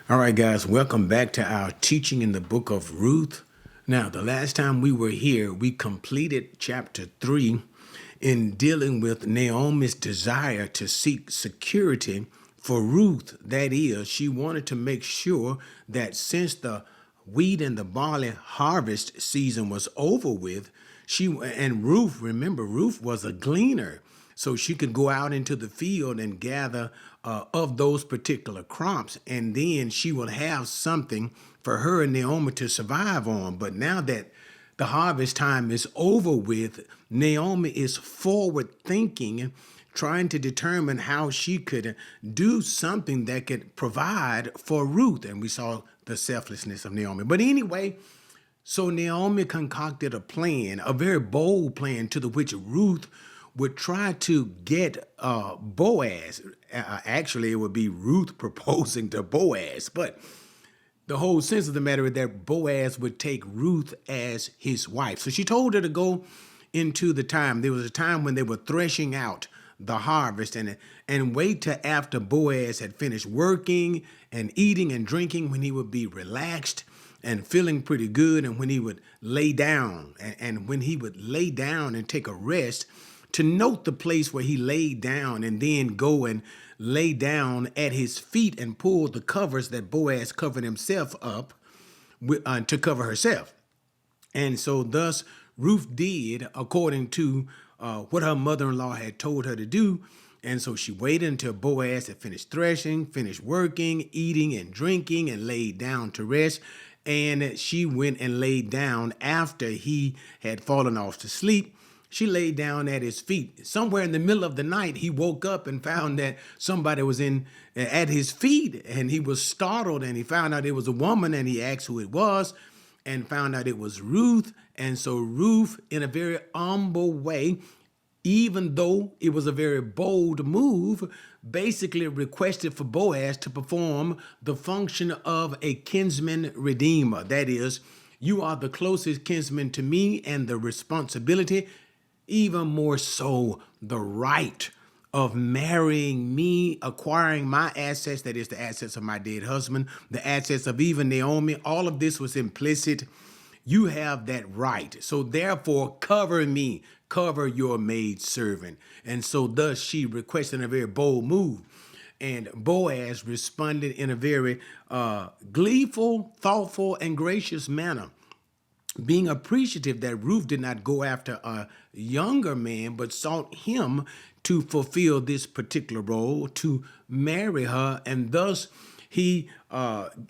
All right, guys, welcome back to our teaching in the book of Ruth. Now, the last time we were here, we completed chapter 3 in dealing with Naomi's desire to seek security for Ruth. That is, she wanted to make sure that since the wheat and the barley harvest season was over with, Ruth, remember, Ruth was a gleaner. So she could go out into the field and gather of those particular crops, and then she will have something for her and Naomi to survive on. But now that the harvest time is over with, Naomi is forward thinking, trying to determine how she could do something that could provide for Ruth. And we saw the selflessness of Naomi. But anyway, so Naomi concocted a plan, a very bold plan, to the which Ruth would try to get Boaz. Actually, it would be Ruth proposing to Boaz, but the whole sense of the matter is that Boaz would take Ruth as his wife. So she told her to go into the time. There was a time when they were threshing out the harvest and wait till after Boaz had finished working and eating and drinking, when he would be relaxed and feeling pretty good, and when he would lay down and when he would lay down and take a rest, to note the place where he laid down and then go and lay down at his feet and pull the covers that Boaz covered himself up with, to cover herself. And so thus Ruth did according to what her mother-in-law had told her to do. And so she waited until Boaz had finished threshing, finished working, eating and drinking, and laid down to rest. And she went and laid down after he had fallen off to sleep. She laid down at his feet. Somewhere in the middle of the night, he woke up and found that somebody was at his feet, and he was startled, and he found out it was a woman, and he asked who it was and found out it was Ruth. And so Ruth, in a very humble way, even though it was a very bold move, basically requested for Boaz to perform the function of a kinsman redeemer. That is, you are the closest kinsman to me, and the responsibility, even more so the right, of marrying me, acquiring my assets, that is the assets of my dead husband, the assets of even Naomi. All of this was implicit. You have that right. So therefore, cover me, cover your maid servant. And so thus she requested a very bold move. And Boaz responded in a very gleeful, thoughtful, and gracious manner, being appreciative that Ruth did not go after a younger man, but sought him to fulfill this particular role, to marry her. And thus he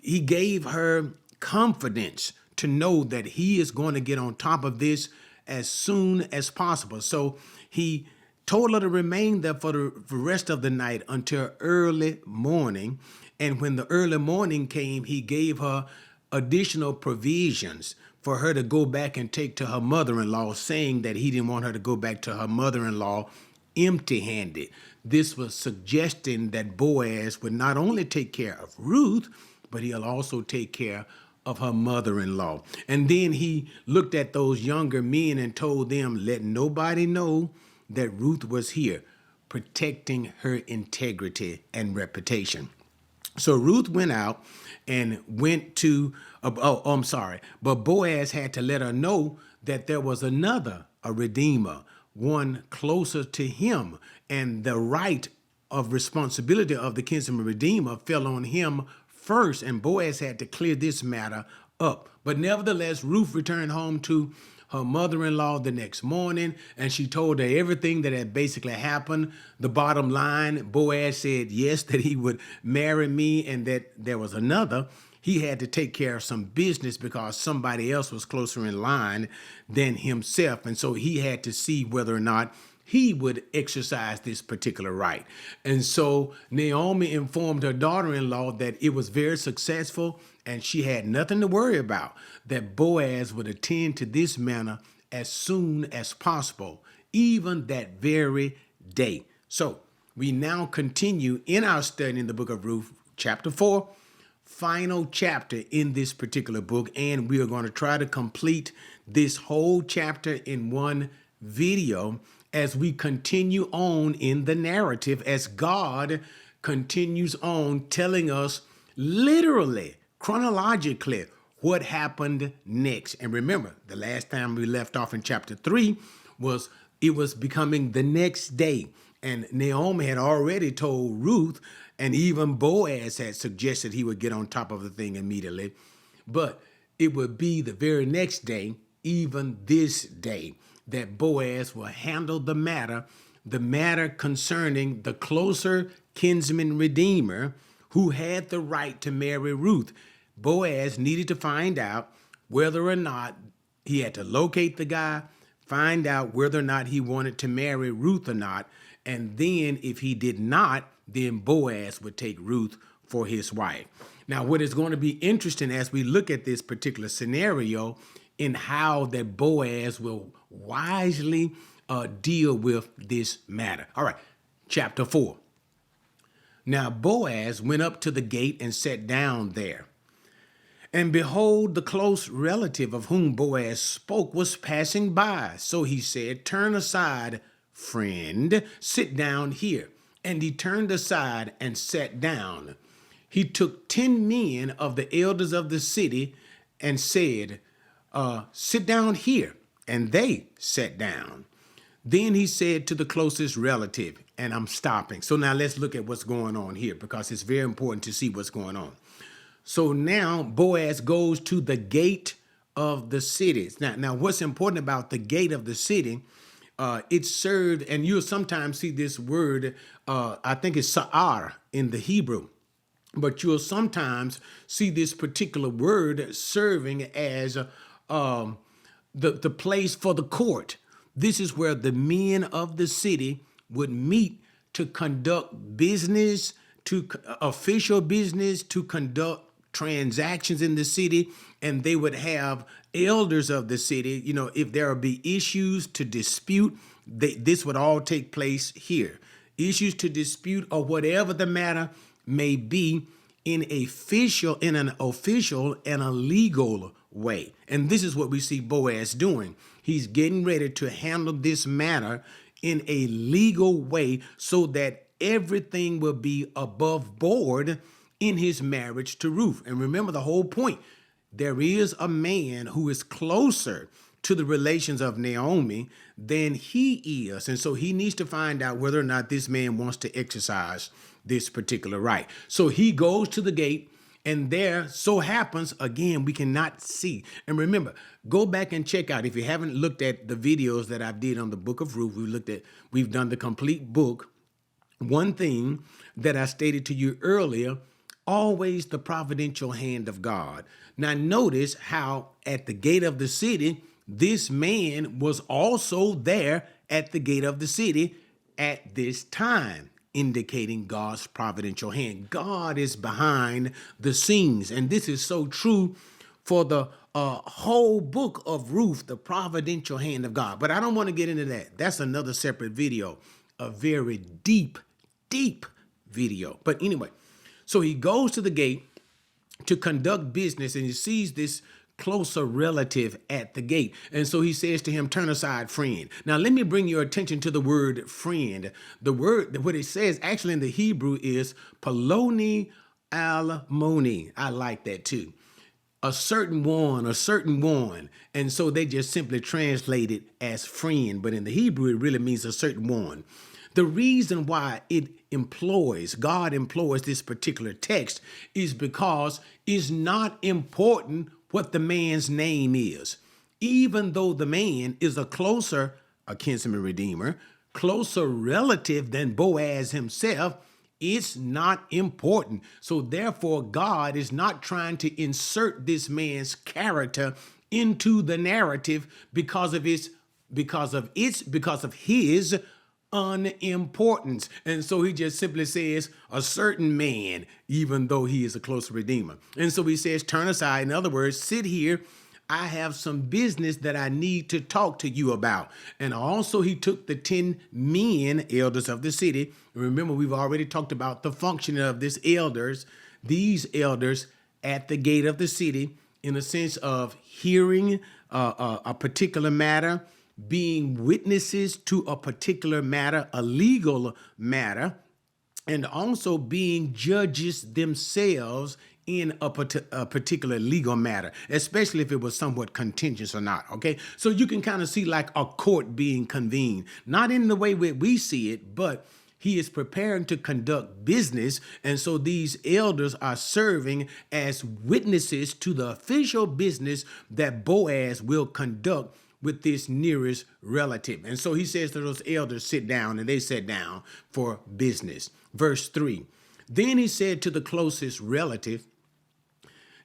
gave her confidence to know that he is going to get on top of this as soon as possible. So he told her to remain there for the rest of the night until early morning. And when the early morning came, he gave her additional provisions for her to go back and take to her mother-in-law, saying that he didn't want her to go back to her mother-in-law empty-handed. This was suggesting that Boaz would not only take care of Ruth, but he'll also take care of her mother-in-law. And then he looked at those younger men and told them, let nobody know that Ruth was here, protecting her integrity and reputation. So Ruth went out and went to, but Boaz had to let her know that there was a redeemer, one closer to him, and the right of responsibility of the kinsman redeemer fell on him first, and Boaz had to clear this matter up. But nevertheless, Ruth returned home to her mother-in-law the next morning, and she told her everything that had basically happened. The bottom line, Boaz said yes, that he would marry me, and that there was another. He had to take care of some business because somebody else was closer in line than himself. And so he had to see whether or not he would exercise this particular right. And so Naomi informed her daughter-in-law that it was very successful and she had nothing to worry about, that Boaz would attend to this matter as soon as possible, even that very day. So we now continue in our study in the book of Ruth, chapter 4, final chapter in this particular book, and we are going to try to complete this whole chapter in one video as we continue on in the narrative, as God continues on telling us literally, chronologically, what happened next. And remember, the last time we left off in chapter 3 was it was becoming the next day. And Naomi had already told Ruth, and even Boaz had suggested he would get on top of the thing immediately. But it would be the very next day, even this day, that Boaz will handle the matter concerning the closer kinsman redeemer who had the right to marry Ruth. Boaz needed to find out whether or not he had to locate the guy, find out whether or not he wanted to marry Ruth or not, and then if he did not, then Boaz would take Ruth for his wife. Now, what is going to be interesting as we look at this particular scenario in how that Boaz will wisely deal with this matter. All right, chapter 4. Now Boaz went up to the gate and sat down there. And behold, the close relative of whom Boaz spoke was passing by. So he said, "Turn aside, friend, sit down here." And he turned aside and sat down. He took 10 men of the elders of the city and said, "Sit down here." And they sat down. Then he said to the closest relative, and I'm stopping. So now let's look at what's going on here because it's very important to see what's going on. So now Boaz goes to the gate of the city. Now what's important about the gate of the city, it served, and you'll sometimes see this word, I think it's sa'ar in the Hebrew, but you'll sometimes see this particular word serving as the place for the court. This is where the men of the city would meet to conduct business, to official business, to conduct transactions in the city, and they would have elders of the city. You know, if there would be issues to dispute, this would all take place here. Issues to dispute or whatever the matter may be in an official and a legal way. And this is what we see Boaz doing. He's getting ready to handle this matter in a legal way so that everything will be above board in his marriage to Ruth. And remember the whole point. There is a man who is closer to the relations of Naomi than he is. And so he needs to find out whether or not this man wants to exercise this particular right. So he goes to the gate, and there so happens, again, we cannot see. And remember, go back and check out, if you haven't looked at the videos that I did on the book of Ruth, we've done the complete book. One thing that I stated to you earlier, always the providential hand of God. Now notice how at the gate of the city, this man was also there at the gate of the city at this time, indicating God's providential hand. God is behind the scenes. And this is so true for the whole book of Ruth, the providential hand of God. But I don't want to get into that. That's another separate video, a very deep video. But anyway, so he goes to the gate to conduct business, and he sees this closer relative at the gate. And so he says to him, "Turn aside, friend." Now, let me bring your attention to the word friend. The word, what it says actually in the Hebrew is poloni almoni. I like that too. A certain one. And so they just simply translate it as friend. But in the Hebrew, it really means a certain one. The reason why God employs this particular text is because it's not important what the man's name is. Even though the man is a kinsman redeemer, closer relative than Boaz himself, it's not important. So therefore, God is not trying to insert this man's character into the narrative because of his unimportance. And so he just simply says a certain man, even though he is a close redeemer. And so he says, "Turn aside." In other words, sit here. I have some business that I need to talk to you about. And also he took the 10 men, elders of the city. Remember, we've already talked about the functioning of these elders at the gate of the city in a sense of hearing a particular matter, being witnesses to a particular matter, a legal matter. and also being judges themselves in a particular legal matter, especially if it was somewhat contentious or not. Okay, so you can kind of see like a court being convened, not in the way we see it, but he is preparing to conduct business. And so these elders are serving as witnesses to the official business that Boaz will conduct with this nearest relative. And so he says to those elders, sit down, and they sat down for business. Verse 3. Then he said to the closest relative,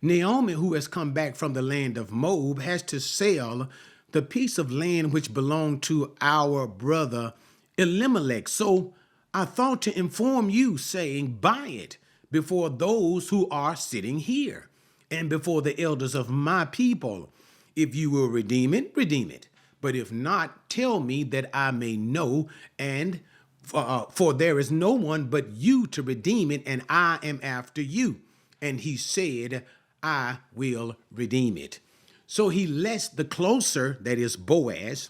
Naomi, who has come back from the land of Moab, has to sell the piece of land which belonged to our brother Elimelech. So I thought to inform you, saying, buy it before those who are sitting here and before the elders of my people. If you will redeem it, redeem it. But if not, tell me that I may know, and for there is no one but you to redeem it, and I am after you. And he said, I will redeem it. So he lets the closer, that is Boaz,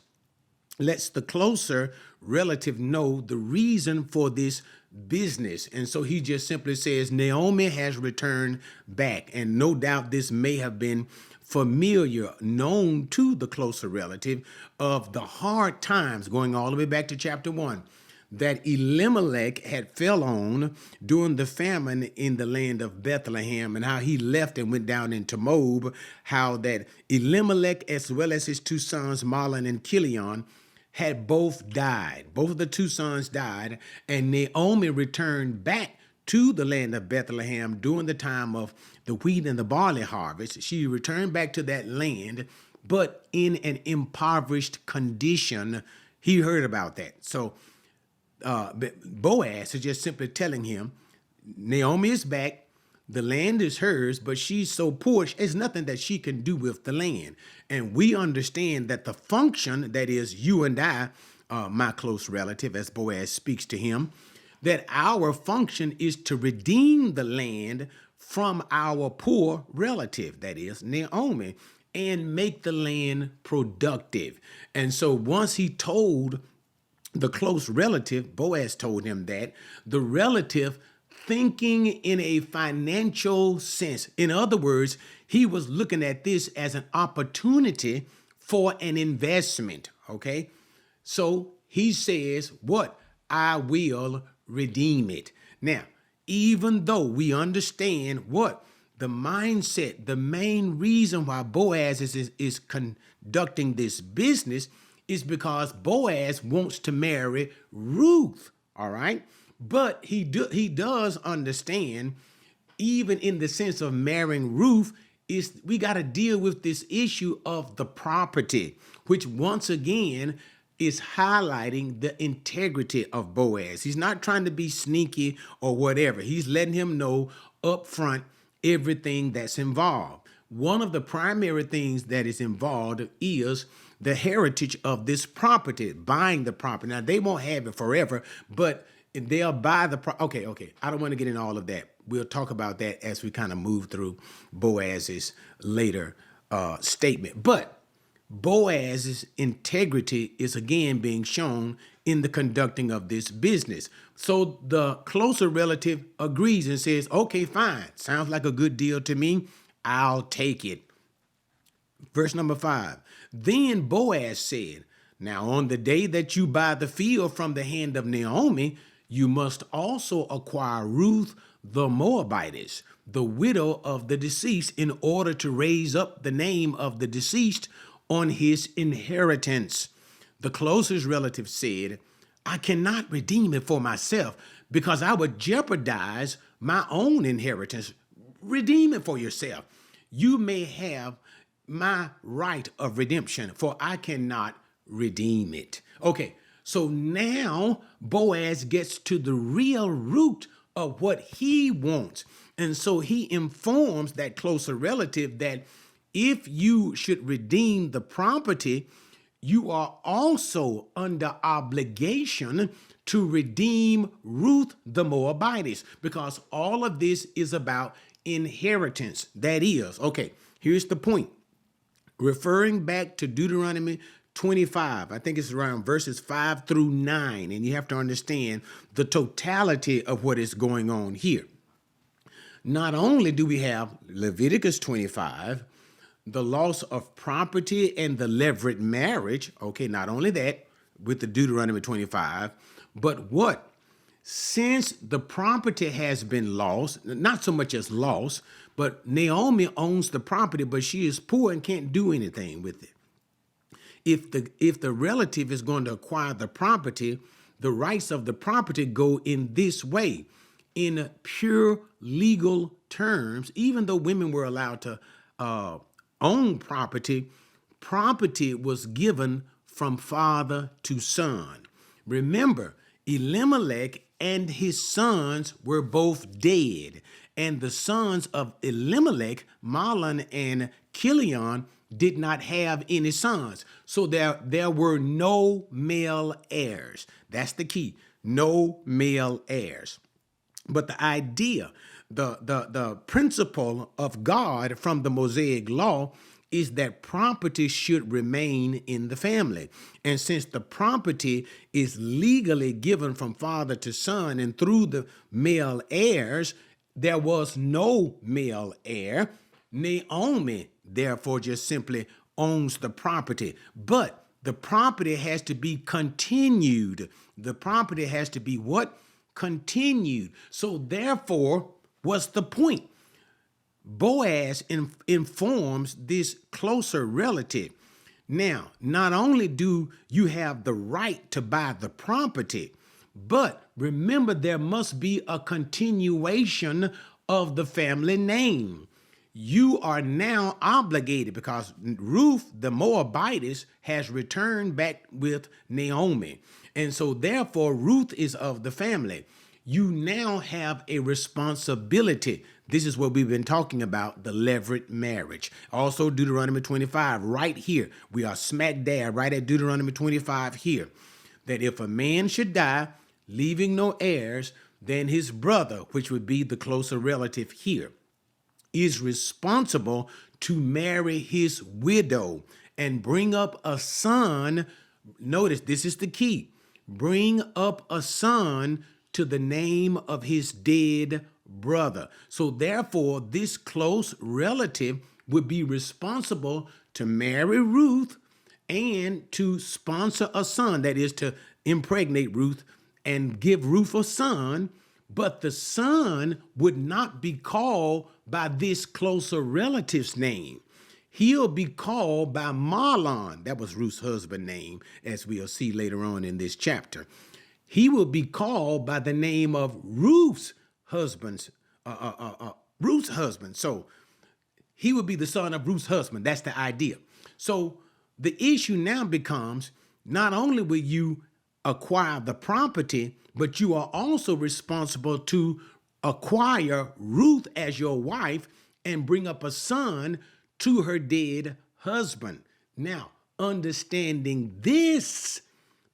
lets the closer relative know the reason for this business. And so he just simply says, Naomi has returned back. And no doubt this may have been familiar, known to the closer relative of the hard times going all the way back to chapter 1 that Elimelech had fell on during the famine in the land of Bethlehem, and how he left and went down into Moab, how that Elimelech as well as his two sons, Mahlon and Chilion, had both died. Both of the two sons died, and Naomi returned back to the land of Bethlehem during the time of the wheat and the barley harvest. She returned back to that land, but in an impoverished condition. He heard about that. So Boaz is just simply telling him, Naomi is back, the land is hers, but she's so poor, there's nothing that she can do with the land. And we understand that the function, that is you and I, my close relative, as Boaz speaks to him, that our function is to redeem the land from our poor relative, that is Naomi, and make the land productive. And so once he told the close relative, Boaz told him that, the relative thinking in a financial sense. In other words, he was looking at this as an opportunity for an investment, okay? So he says, what? I will redeem it. Now, even though we understand what? The mindset, the main reason why Boaz is conducting this business is because Boaz wants to marry Ruth, all right? But he does understand, even in the sense of marrying Ruth, is we got to deal with this issue of the property, which once again is highlighting the integrity of Boaz. He's not trying to be sneaky or whatever. He's letting him know up front everything that's involved. One of the primary things that is involved is the heritage of this property, buying the property. Now, they won't have it forever, but they'll buy the property. Okay. I don't want to get into all of that. We'll talk about that as we kind of move through Boaz's later statement. But Boaz's integrity is again being shown in the conducting of this business. So the closer relative agrees and says, okay, fine. Sounds like a good deal to me. I'll take it. Verse number 5. Then Boaz said, now on the day that you buy the field from the hand of Naomi, you must also acquire Ruth the Moabitess, the widow of the deceased, in order to raise up the name of the deceased on his inheritance. The closest relative said, I cannot redeem it for myself because I would jeopardize my own inheritance. Redeem it for yourself. You may have my right of redemption, for I cannot redeem it. Okay, so now Boaz gets to the real root of what he wants. And so he informs that closer relative that if you should redeem the property, you are also under obligation to redeem Ruth the Moabitess, because all of this is about inheritance. That is, okay, here's the point. Referring back to Deuteronomy 25. I think it's around verses 5 through 9. And you have to understand the totality of what is going on here. Not only do we have Leviticus 25, the loss of property and the levirate marriage, okay, not only that, with the Deuteronomy 25, but what? Since the property has been lost, not so much as lost, but Naomi owns the property, but she is poor and can't do anything with it. If the relative is going to acquire the property, the rights of the property go in this way. In pure legal terms, even though women were allowed to own property, property was given from father to son. Remember, Elimelech and his sons were both dead, and the sons of Elimelech, Mahlon and Chilion, did not have any sons. So there were no male heirs. That's the key. No male heirs. But the idea, the principle of God from the Mosaic law is that property should remain in the family. And since the property is legally given from father to son and through the male heirs, there was no male heir. Naomi, therefore, just simply owns the property. But the property has to be continued. The property has to be what? Continued. So therefore, what's the point? Boaz informs this closer relative. Now, not only do you have the right to buy the property, but remember there must be a continuation of the family name. You are now obligated because Ruth, the Moabitess, has returned back with Naomi. And so therefore, Ruth is of the family. You now have a responsibility. This is what we've been talking about, the levirate marriage. Also, Deuteronomy 25, right here. We are smack dab right at Deuteronomy 25 here. That if a man should die, leaving no heirs, then his brother, which would be the closer relative here, is responsible to marry his widow and bring up a son. Notice, this is the key. Bring up a son to the name of his dead brother. So therefore, this close relative would be responsible to marry Ruth and to sponsor a son, that is to impregnate Ruth and give Ruth a son, but the son would not be called by this closer relative's name. He'll be called by Mahlon. That was Ruth's husband's name, as we'll see later on in this chapter. He will be called by the name of Ruth's husband. So he would be the son of Ruth's husband. That's the idea. So the issue now becomes, not only will you acquire the property, but you are also responsible to acquire Ruth as your wife and bring up a son to her dead husband. Now, understanding this,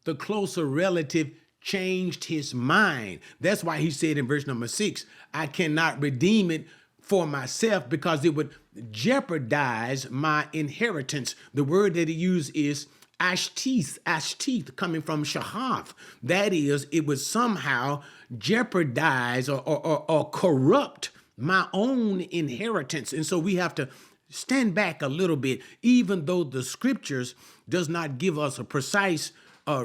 the closer relative changed his mind. That's why he said in verse number 6, I cannot redeem it for myself because it would jeopardize my inheritance. The word that he used is ashtith, coming from shahath. That is, it would somehow jeopardize or corrupt my own inheritance. And so we have to stand back a little bit, even though the scriptures does not give us a precise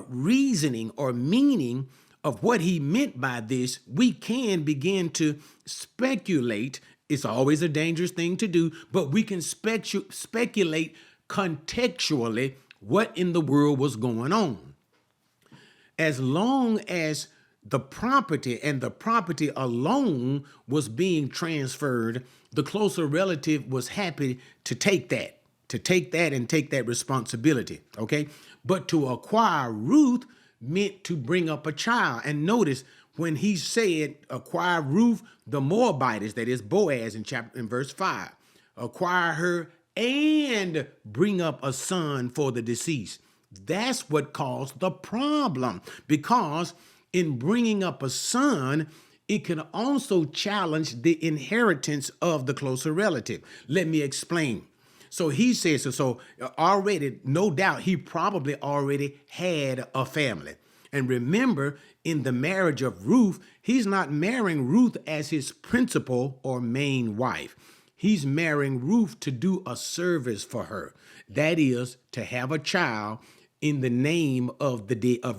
reasoning or meaning of what he meant by this. We can begin to speculate. It's always a dangerous thing to do, but we can speculate contextually what in the world was going on. As long as the property and the property alone was being transferred, the closer relative was happy to take that and take that responsibility, okay? But to acquire Ruth meant to bring up a child. And notice when he said, acquire Ruth, the Moabitess, that is Boaz in verse 5, acquire her and bring up a son for the deceased. That's what caused the problem, because in bringing up a son, it can also challenge the inheritance of the closer relative. Let me explain. So he says, so already, no doubt, he probably already had a family. And remember, in the marriage of Ruth, he's not marrying Ruth as his principal or main wife. He's marrying Ruth to do a service for her. That is, to have a child in the name of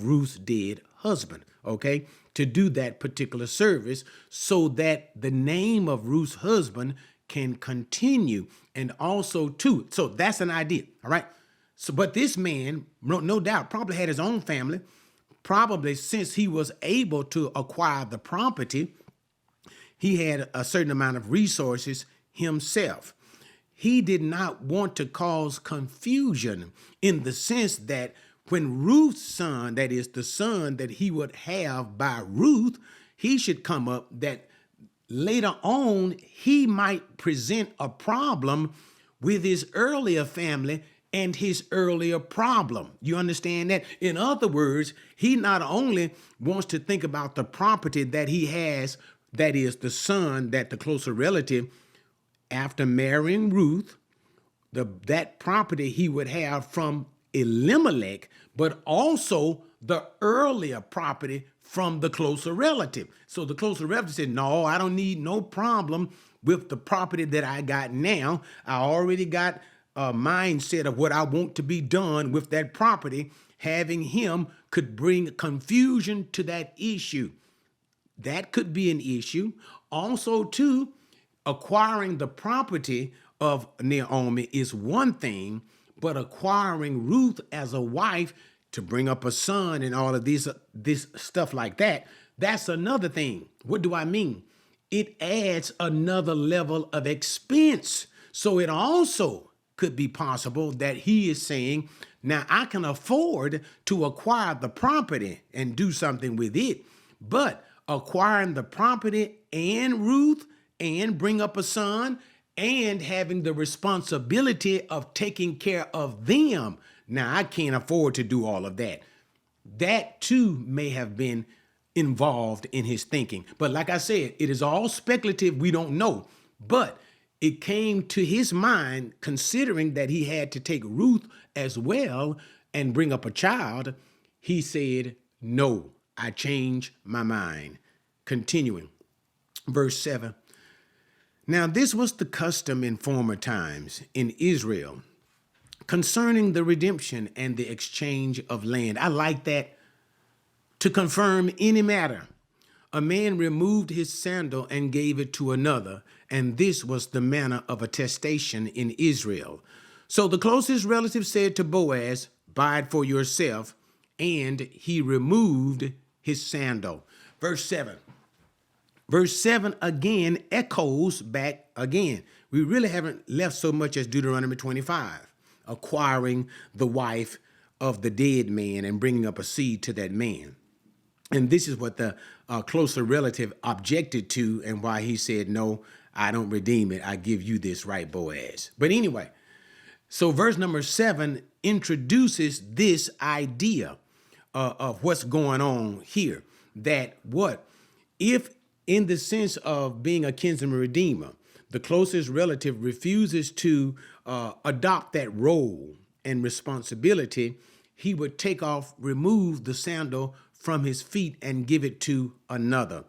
Ruth's dead husband, okay? To do that particular service so that the name of Ruth's husband can continue. And also too, so that's an idea, all right? So, but this man, no doubt, probably had his own family. Probably since he was able to acquire the property, he had a certain amount of resources himself. He did not want to cause confusion in the sense that when Ruth's son, that is the son that he would have by Ruth, he should come up that later on he might present a problem with his earlier family and his earlier problem. You understand that? In other words, he not only wants to think about the property that he has, that is the son, that the closer relative, after marrying Ruth, that property he would have from Elimelech, but also the earlier property from the closer relative. So the closer relative said, no, I don't need no problem with the property that I got now. I already got a mindset of what I want to be done with that property. Having him could bring confusion to that issue. That could be an issue. Also, too, acquiring the property of Naomi is one thing, but acquiring Ruth as a wife to bring up a son and all of this stuff like that, that's another thing. What do I mean? It adds another level of expense. So it also could be possible that he is saying, now I can afford to acquire the property and do something with it, but acquiring the property and Ruth and bring up a son and having the responsibility of taking care of them. Now, I can't afford to do all of that. That too may have been involved in his thinking. But like I said, it is all speculative. We don't know. But it came to his mind, considering that he had to take Ruth as well and bring up a child. He said, no, I change my mind. Continuing, verse 7. Now, this was the custom in former times in Israel concerning the redemption and the exchange of land. I like that. To confirm any matter, a man removed his sandal and gave it to another, and this was the manner of attestation in Israel. So the closest relative said to Boaz, buy it for yourself, and he removed his sandal. Verse 7. Verse 7 again echoes back again. We really haven't left so much as Deuteronomy 25, acquiring the wife of the dead man and bringing up a seed to that man. And this is what the closer relative objected to and why he said, no, I don't redeem it. I give you this right, Boaz. But anyway, so verse number 7 introduces this idea of what's going on here. That what? If in the sense of being a kinsman redeemer, the closest relative refuses to adopt that role and responsibility, he would remove the sandal from his feet and give it to another.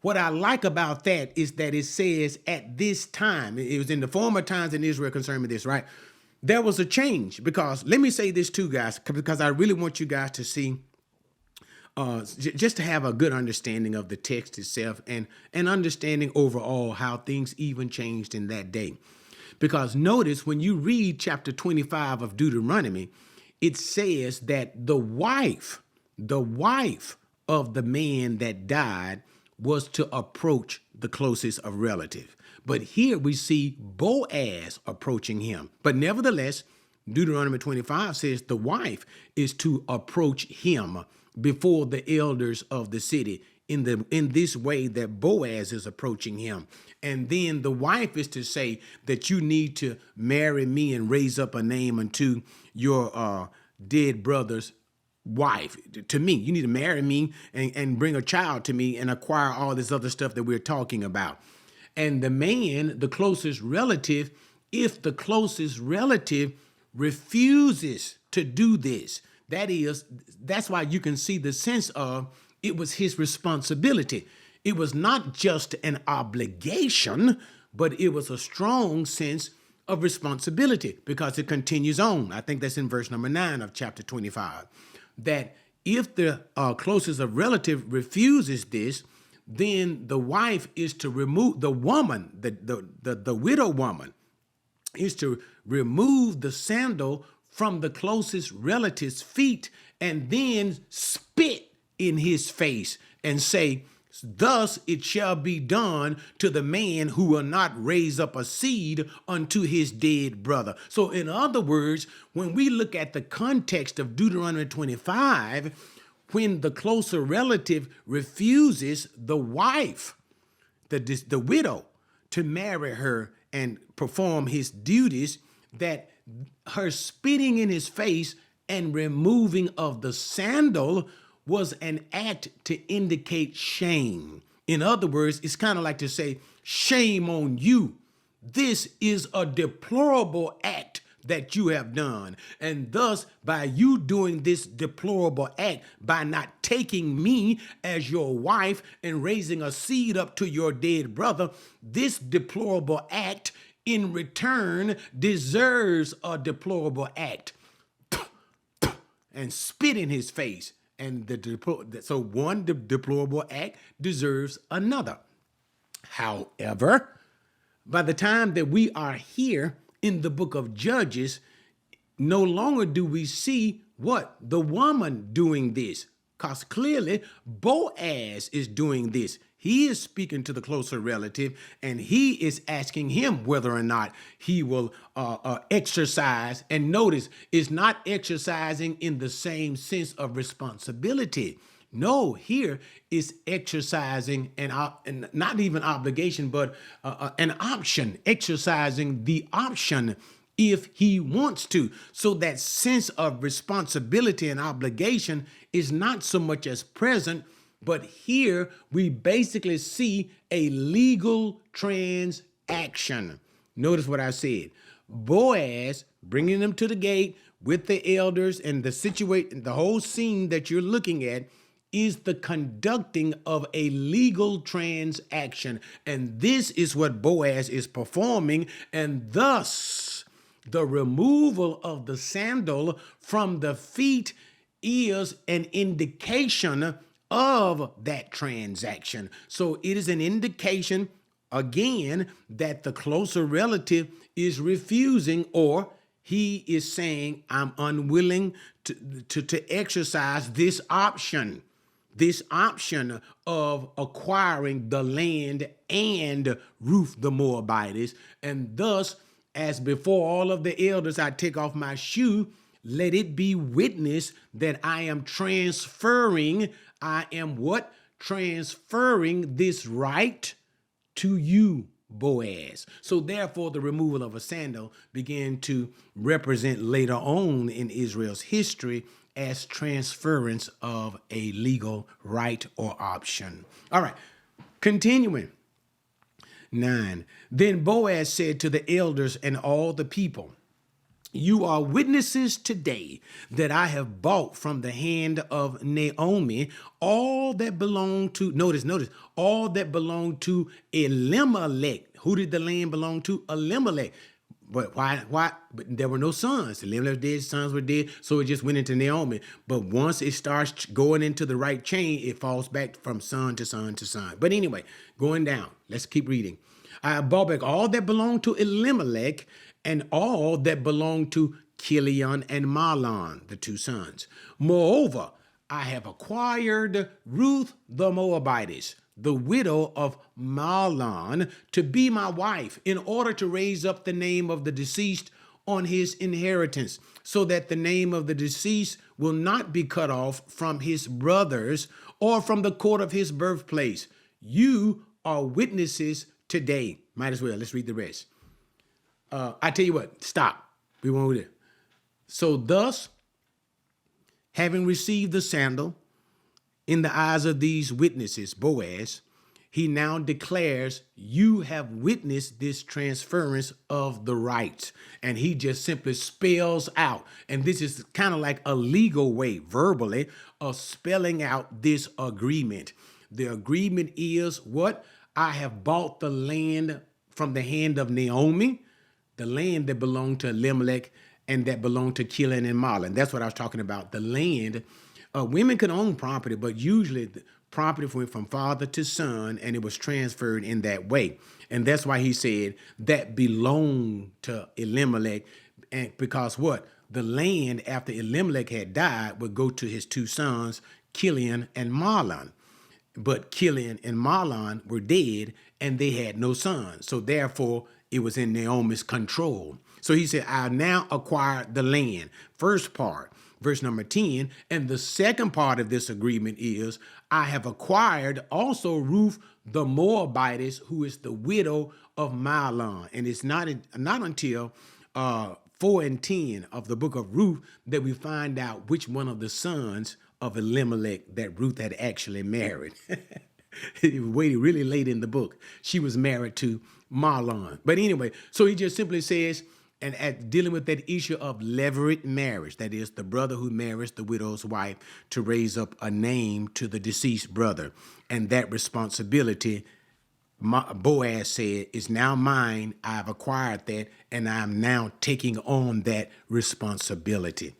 What I like about that is that it says at this time, it was in the former times in Israel concerning this, right? There was a change, because let me say this too, guys, because I really want you guys to see, just to have a good understanding of the text itself and understanding overall how things even changed in that day. Because notice when you read chapter 25 of Deuteronomy, it says that the wife of the man that died was to approach the closest of relative. But here we see Boaz approaching him. But nevertheless, Deuteronomy 25 says the wife is to approach him before the elders of the city in this way that Boaz is approaching him. And then the wife is to say that you need to marry me and raise up a name unto your dead brother's wife. To me, you need to marry me and bring a child to me and acquire all this other stuff that we're talking about. And the man, the closest relative, if the closest relative refuses to do this. That's why you can see the sense of it was his responsibility. It was not just an obligation, but it was a strong sense of responsibility, because it continues on. I think that's in verse number 9 of chapter 25, that if the closest of relative refuses this, then the wife is to remove, the woman, the widow woman, is to remove the sandal from the closest relative's feet and then spit in his face and say, thus it shall be done to the man who will not raise up a seed unto his dead brother. So in other words, when we look at the context of Deuteronomy 25, when the closer relative refuses the wife, the widow, to marry her and perform his duties, that her spitting in his face and removing of the sandal was an act to indicate shame. In other words, it's kind of like to say, shame on you. This is a deplorable act that you have done. And thus, by you doing this deplorable act, by not taking me as your wife and raising a seed up to your dead brother, this deplorable act in return deserves a deplorable act. And spit in his face. And so one deplorable act deserves another. However, by the time that we are here in the book of Judges, no longer do we see what? The woman doing this. Because clearly Boaz is doing this. He is speaking to the closer relative, and he is asking him whether or not he will exercise. And notice, it's not exercising in the same sense of responsibility. No, here is exercising and not even obligation, but an option, exercising the option if he wants to. So that sense of responsibility and obligation is not so much as present, but here we basically see a legal transaction. Notice what I said. Boaz bringing them to the gate with the elders, and the whole scene that you're looking at is the conducting of a legal transaction. And this is what Boaz is performing, and thus the removal of the sandal from the feet is an indication of that transaction. So it is an indication, again, that the closer relative is refusing, or he is saying, I'm unwilling to exercise this option of acquiring the land and Ruth the Moabitess. And thus, as before all of the elders, I take off my shoe, let it be witnessed that I am transferring this right to you, Boaz. So therefore, the removal of a sandal began to represent later on in Israel's history as transference of a legal right or option. All right, continuing. 9. Then Boaz said to the elders and all the people, you are witnesses today that I have bought from the hand of Naomi all that belonged to, notice, all that belonged to Elimelech. Who did the land belong to? Elimelech. But why? But there were no sons. Elimelech was dead, sons were dead, so it just went into Naomi. But once it starts going into the right chain, it falls back from son to son to son. But anyway, going down, let's keep reading. I bought back all that belonged to Elimelech and all that belonged to Chilion and Mahlon, the two sons. Moreover, I have acquired Ruth the Moabitess, the widow of Mahlon, to be my wife, in order to raise up the name of the deceased on his inheritance, so that the name of the deceased will not be cut off from his brothers or from the court of his birthplace. You are witnesses today. Might as well. Let's read the rest. I tell you what, stop. We won't do it. So thus, having received the sandal in the eyes of these witnesses, Boaz, he now declares, you have witnessed this transference of the rights. And he just simply spells out, and this is kind of like a legal way, verbally, of spelling out this agreement. The agreement is what? I have bought the land from the hand of Naomi, the land that belonged to Elimelech and that belonged to Chilion and Mahlon. That's what I was talking about. The land, women could own property, but usually the property went from father to son, and it was transferred in that way. And that's why he said that belonged to Elimelech, and because what? The land after Elimelech had died would go to his two sons, Chilion and Mahlon. But Chilion and Mahlon were dead, and they had no sons. So therefore, it was in Naomi's control. So he said, I now acquire the land. First part, verse number 10. And the second part of this agreement is, I have acquired also Ruth the Moabitess, who is the widow of Mahlon. And it's not until 4 and 10 of the book of Ruth that we find out which one of the sons of Elimelech that Ruth had actually married. It waited really late in the book. She was married to Mahlon. But anyway, so he just simply says, and at dealing with that issue of levirate marriage, that is the brother who marries the widow's wife to raise up a name to the deceased brother. And that responsibility, Boaz said, is now mine. I've acquired that, and I'm now taking on that responsibility.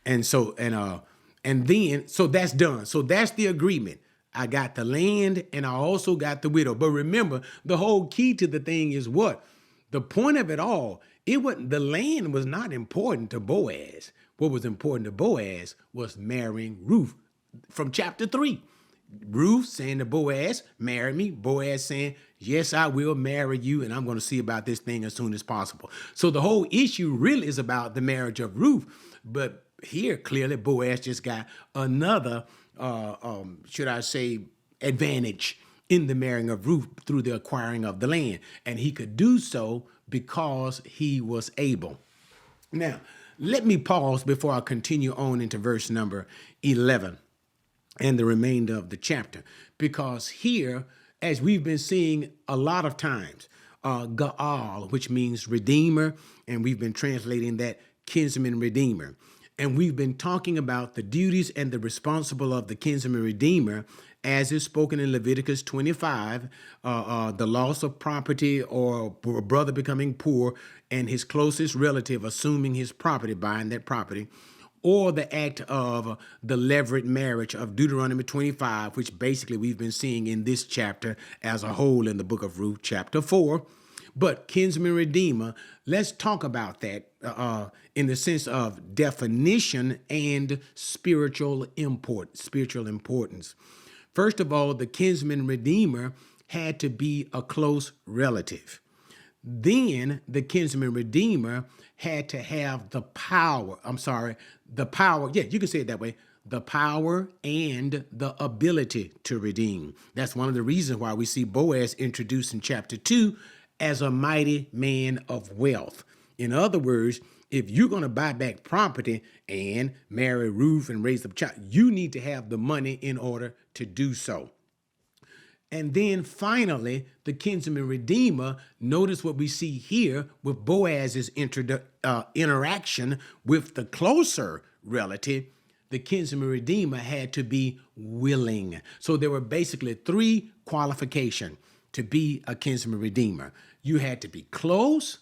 And so, and then, so that's done. So that's the agreement. I got the land and I also got the widow. But remember, the whole key to the thing is what? The point of it all, the land was not important to Boaz. What was important to Boaz was marrying Ruth from chapter 3. Ruth saying to Boaz, marry me. Boaz saying, yes, I will marry you, and I'm going to see about this thing as soon as possible. So the whole issue really is about the marriage of Ruth. But here, clearly, Boaz just got another, should I say, advantage in the marrying of Ruth through the acquiring of the land. And he could do so because he was able. Now, let me pause before I continue on into verse number 11 and the remainder of the chapter. Because here, as we've been seeing a lot of times, Gaal, which means redeemer, and we've been translating that kinsman redeemer. And we've been talking about the duties and the responsible of the kinsman redeemer, as is spoken in Leviticus 25, the loss of property or a brother becoming poor and his closest relative assuming his property, buying that property, or the act of the levirate marriage of Deuteronomy 25, which basically we've been seeing in this chapter as a whole in the book of Ruth, chapter 4. But kinsman redeemer, let's talk about that in the sense of definition and spiritual importance. First of all, the kinsman redeemer had to be a close relative. Then the kinsman redeemer had to have the power. Yeah, you can say it that way. The power and the ability to redeem. That's one of the reasons why we see Boaz introduced in chapter 2 as a mighty man of wealth. In other words, if you're going to buy back property and marry Ruth and raise up a child, you need to have the money in order to do so. And then finally, the kinsman redeemer, notice what we see here with Boaz's interaction with the closer relative. The kinsman redeemer had to be willing. So there were basically 3 qualifications to be a kinsman redeemer. You had to be close,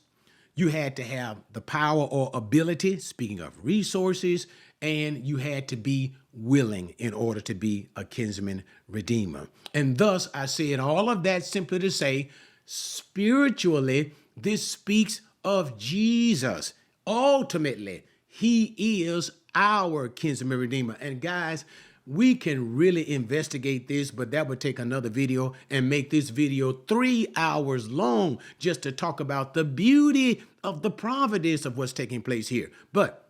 you had to have the power or ability, speaking of resources, and you had to be willing in order to be a kinsman redeemer. And thus, I said all of that simply to say, spiritually, this speaks of Jesus. Ultimately, he is our kinsman redeemer. And guys, we can really investigate this, but that would take another video and make this video 3 hours long just to talk about the beauty of the providence of what's taking place here. But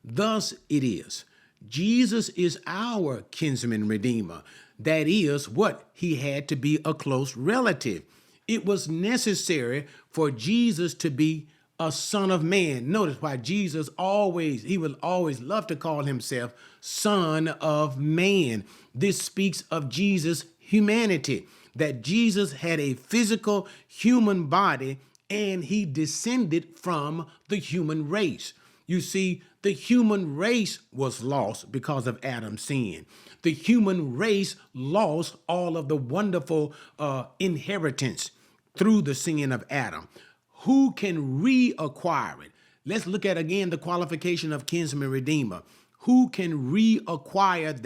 thus it is. Jesus is our kinsman redeemer. That is what? He had to be a close relative. It was necessary for Jesus to be a son of man. Notice why Jesus he would always love to call himself son of man. This speaks of Jesus humanity, that Jesus had a physical human body and he descended from the human race. You see, the human race was lost because of Adam's sin. The human race lost all of the wonderful inheritance through the sin of Adam. Who can reacquire it? Let's look at again the qualification of kinsman redeemer. Who can reacquire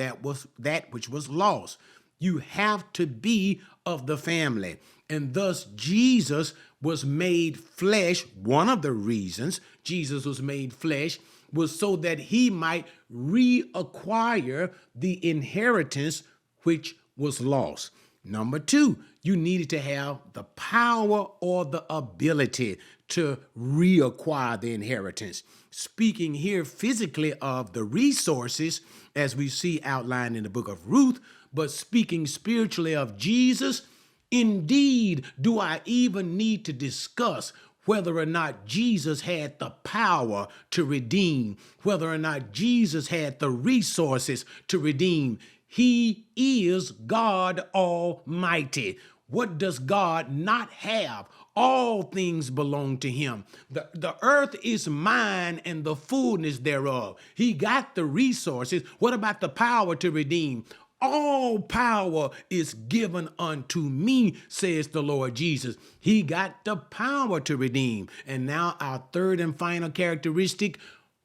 that which was lost? You have to be of the family. And thus Jesus was made flesh. One of the reasons Jesus was made flesh was so that he might reacquire the inheritance which was lost. Number two, you needed to have the power or the ability to reacquire the inheritance. Speaking here physically of the resources, as we see outlined in the book of Ruth, but speaking spiritually of Jesus, indeed, do I even need to discuss whether or not Jesus had the power to redeem, whether or not Jesus had the resources to redeem. He is God Almighty. What does God not have? All things belong to him. The earth is mine and the fullness thereof. He got the resources. What about the power to redeem? All power is given unto me, says the Lord Jesus. He got the power to redeem. And now our third and final characteristic,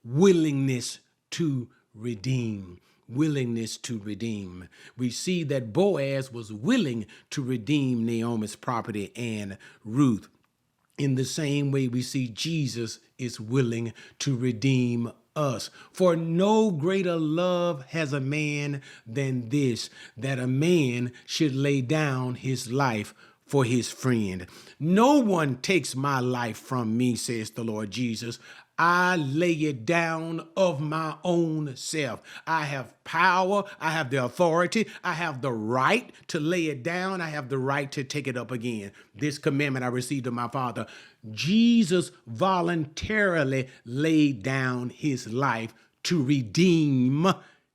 willingness to redeem. Willingness to redeem. We see that Boaz was willing to redeem Naomi's property and Ruth. In the same way, we see Jesus is willing to redeem us. For no greater love has a man than this, that a man should lay down his life for his friend. No one takes my life from me, says the Lord Jesus. I lay it down of my own self. I have power. I have the authority. I have the right to lay it down. I have the right to take it up again. This commandment I received of my Father. Jesus voluntarily laid down his life to redeem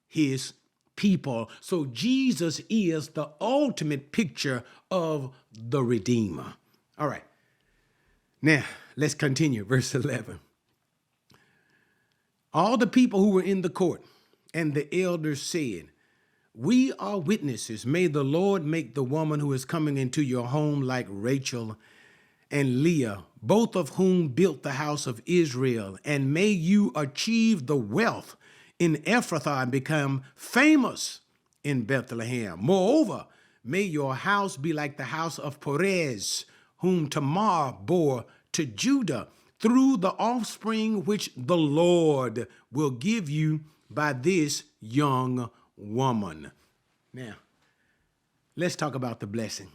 his people. So Jesus is the ultimate picture of the Redeemer. All right. Now, let's continue. Verse 11. All the people who were in the court and the elders said, we are witnesses. May the Lord make the woman who is coming into your home like Rachel and Leah, both of whom built the house of Israel, and may you achieve the wealth in Ephrathah and become famous in Bethlehem. Moreover, may your house be like the house of Perez, whom Tamar bore to Judah, through the offspring which the Lord will give you by this young woman. Now, let's talk about the blessing.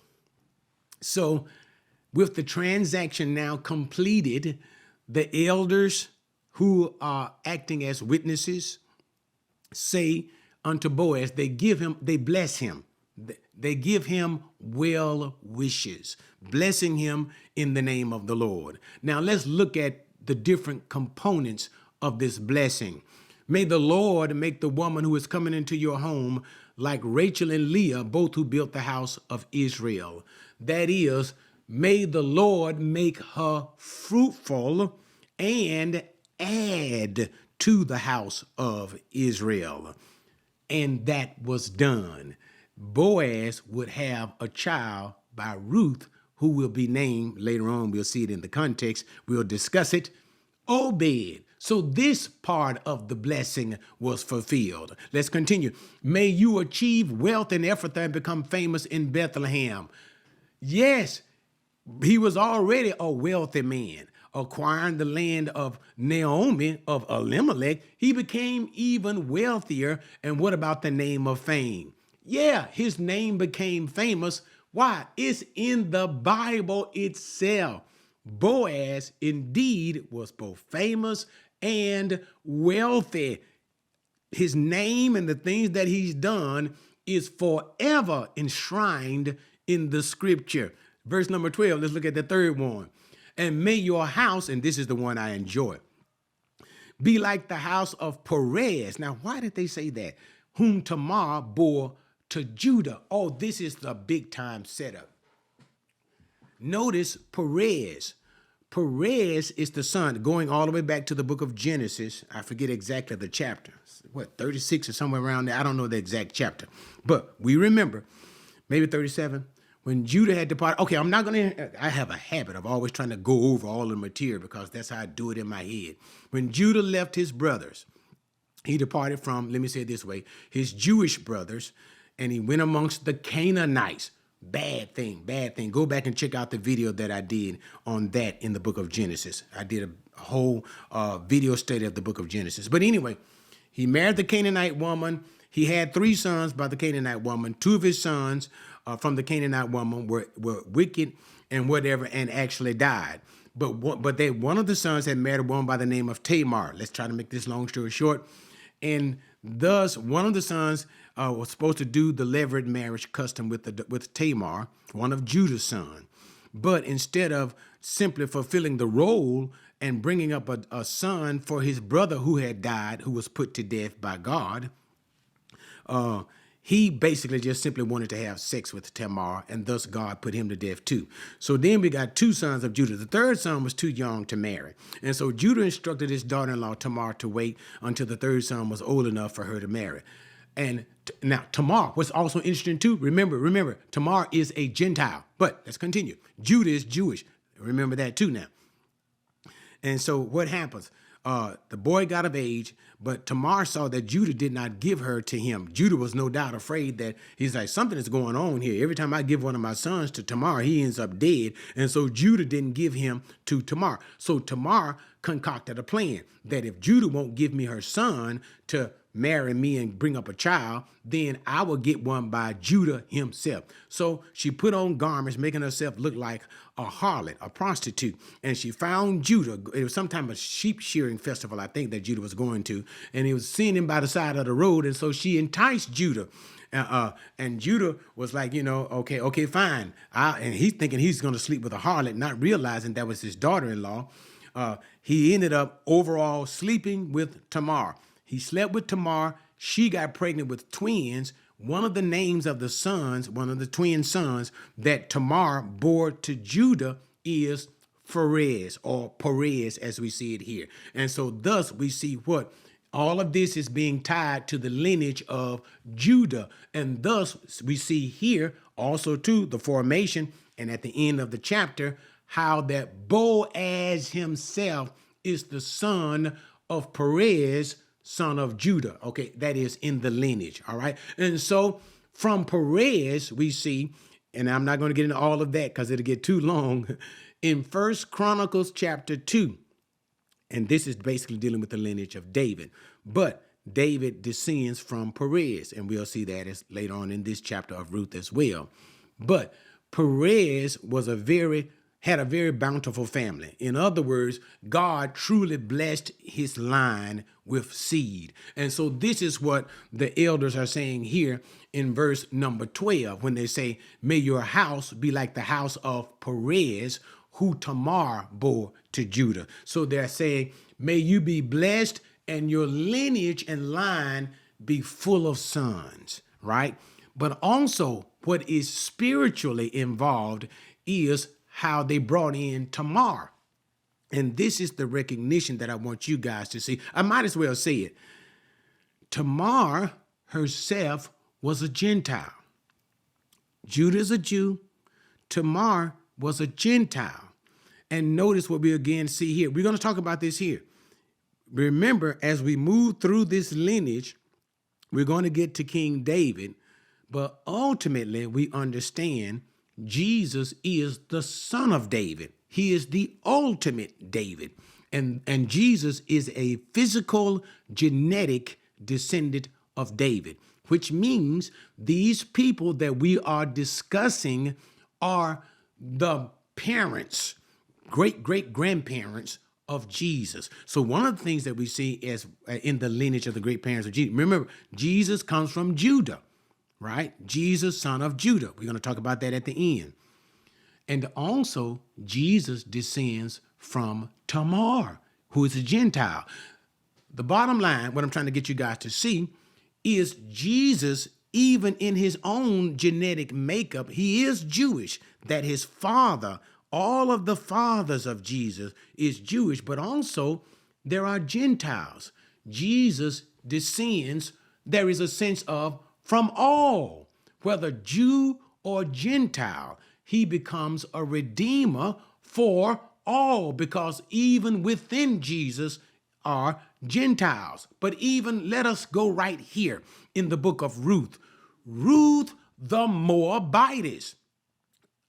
So, with the transaction now completed, the elders who are acting as witnesses say unto Boaz, they bless him. They give him well wishes, blessing him in the name of the Lord. Now let's look at the different components of this blessing. May the Lord make the woman who is coming into your home like Rachel and Leah, both who built the house of Israel. That is, may the Lord make her fruitful and add to the house of Israel. And that was done. Boaz would have a child by Ruth, who will be named, later on we'll see it in the context, we'll discuss it, Obed. So this part of the blessing was fulfilled. Let's continue. May you achieve wealth in Ephrathah and become famous in Bethlehem. Yes, he was already a wealthy man. Acquiring the land of Naomi of Elimelech, he became even wealthier. And what about the name of fame? Yeah, his name became famous. Why? It's in the Bible itself. Boaz indeed was both famous and wealthy. His name and the things that he's done is forever enshrined in the scripture. Verse number 12, let's look at the third one. And may your house, and this is the one I enjoy, be like the house of Perez. Now, why did they say that? Whom Tamar bore to Judah. Oh, this is the big time setup. Notice Perez. Perez is the son, going all the way back to the book of Genesis. I forget exactly the chapter. What, 36 or somewhere around there? I don't know the exact chapter. But we remember, maybe 37, when Judah had departed. Okay, I'm not going to, I have a habit of always trying to go over all the material because that's how I do it in my head. When Judah left his brothers, he departed from, let me say it this way, his Jewish brothers, and he went amongst the Canaanites. Bad thing, bad thing. Go back and check out the video that I did on that in the book of Genesis. I did a whole video study of the book of Genesis. But anyway, he married the Canaanite woman. He had 3 sons by the Canaanite woman. 2 of his sons from the Canaanite woman were wicked and whatever and actually died. But one of the sons had married a woman by the name of Tamar. Let's try to make this long story short. And thus, one of the sons was supposed to do the levirate marriage custom with Tamar, one of Judah's sons. But instead of simply fulfilling the role and bringing up a son for his brother who had died, who was put to death by God, he basically just simply wanted to have sex with Tamar, and thus God put him to death too. So then we got 2 sons of Judah. The 3rd son was too young to marry. And so Judah instructed his daughter-in-law Tamar to wait until the 3rd son was old enough for her to marry. And now Tamar, what's also interesting too, remember, Tamar is a Gentile. But let's continue. Judah is Jewish. Remember that too now. And so what happens? The boy got of age, but Tamar saw that Judah did not give her to him. Judah was no doubt afraid that he's like, something is going on here. Every time I give one of my sons to Tamar, he ends up dead. And so Judah didn't give him to Tamar. So Tamar concocted a plan that if Judah won't give me her son to marry me and bring up a child, then I will get one by Judah himself. So she put on garments, making herself look like a harlot, a prostitute. And she found Judah. It was some type of sheep shearing festival, I think, that Judah was going to. And he was seeing him by the side of the road. And so she enticed Judah. And Judah was like, okay, fine. And he's thinking he's going to sleep with a harlot, not realizing that was his daughter-in-law. He ended up overall sleeping with Tamar. He slept with Tamar. She got pregnant with twins. One of the names of the sons, one of the twin sons that Tamar bore to Judah is Pharez, or Perez as we see it here. And so thus we see what? All of this is being tied to the lineage of Judah. And thus we see here also too the formation and at the end of the chapter how that Boaz himself is the son of Perez, son of Judah. Okay, that is in the lineage. All right. And so from Perez, we see, and I'm not going to get into all of that because it'll get too long, in 1 Chronicles chapter 2. And this is basically dealing with the lineage of David. But David descends from Perez, and we'll see that as later on in this chapter of Ruth as well. But Perez had a very bountiful family. In other words, God truly blessed his line with seed. And so this is what the elders are saying here in verse number 12, when they say, may your house be like the house of Perez, who Tamar bore to Judah. So they're saying, may you be blessed and your lineage and line be full of sons, right? But also what is spiritually involved is how they brought in Tamar. And this is the recognition that I want you guys to see. I might as well say it. Tamar herself was a Gentile. Judah is a Jew. Tamar was a Gentile. And notice what we again see here. We're going to talk about this here. Remember, as we move through this lineage, we're going to get to King David. But ultimately, we understand Jesus is the son of David. He is the ultimate David. And Jesus is a physical, genetic descendant of David, which means these people that we are discussing are the parents, great-great-grandparents of Jesus. So one of the things that we see as in the lineage of the great parents of Jesus, remember, Jesus comes from Judah, right? Jesus, son of Judah. We're going to talk about that at the end. And also, Jesus descends from Tamar, who is a Gentile. The bottom line, what I'm trying to get you guys to see, is Jesus even in his own genetic makeup, he is Jewish, that his father, all of the fathers of Jesus is Jewish, but also there are Gentiles. Jesus descends, there is a sense of from all, whether Jew or Gentile, he becomes a redeemer for all, because even within Jesus are Gentiles. But even let us go right here in the book of Ruth. Ruth the Moabitess,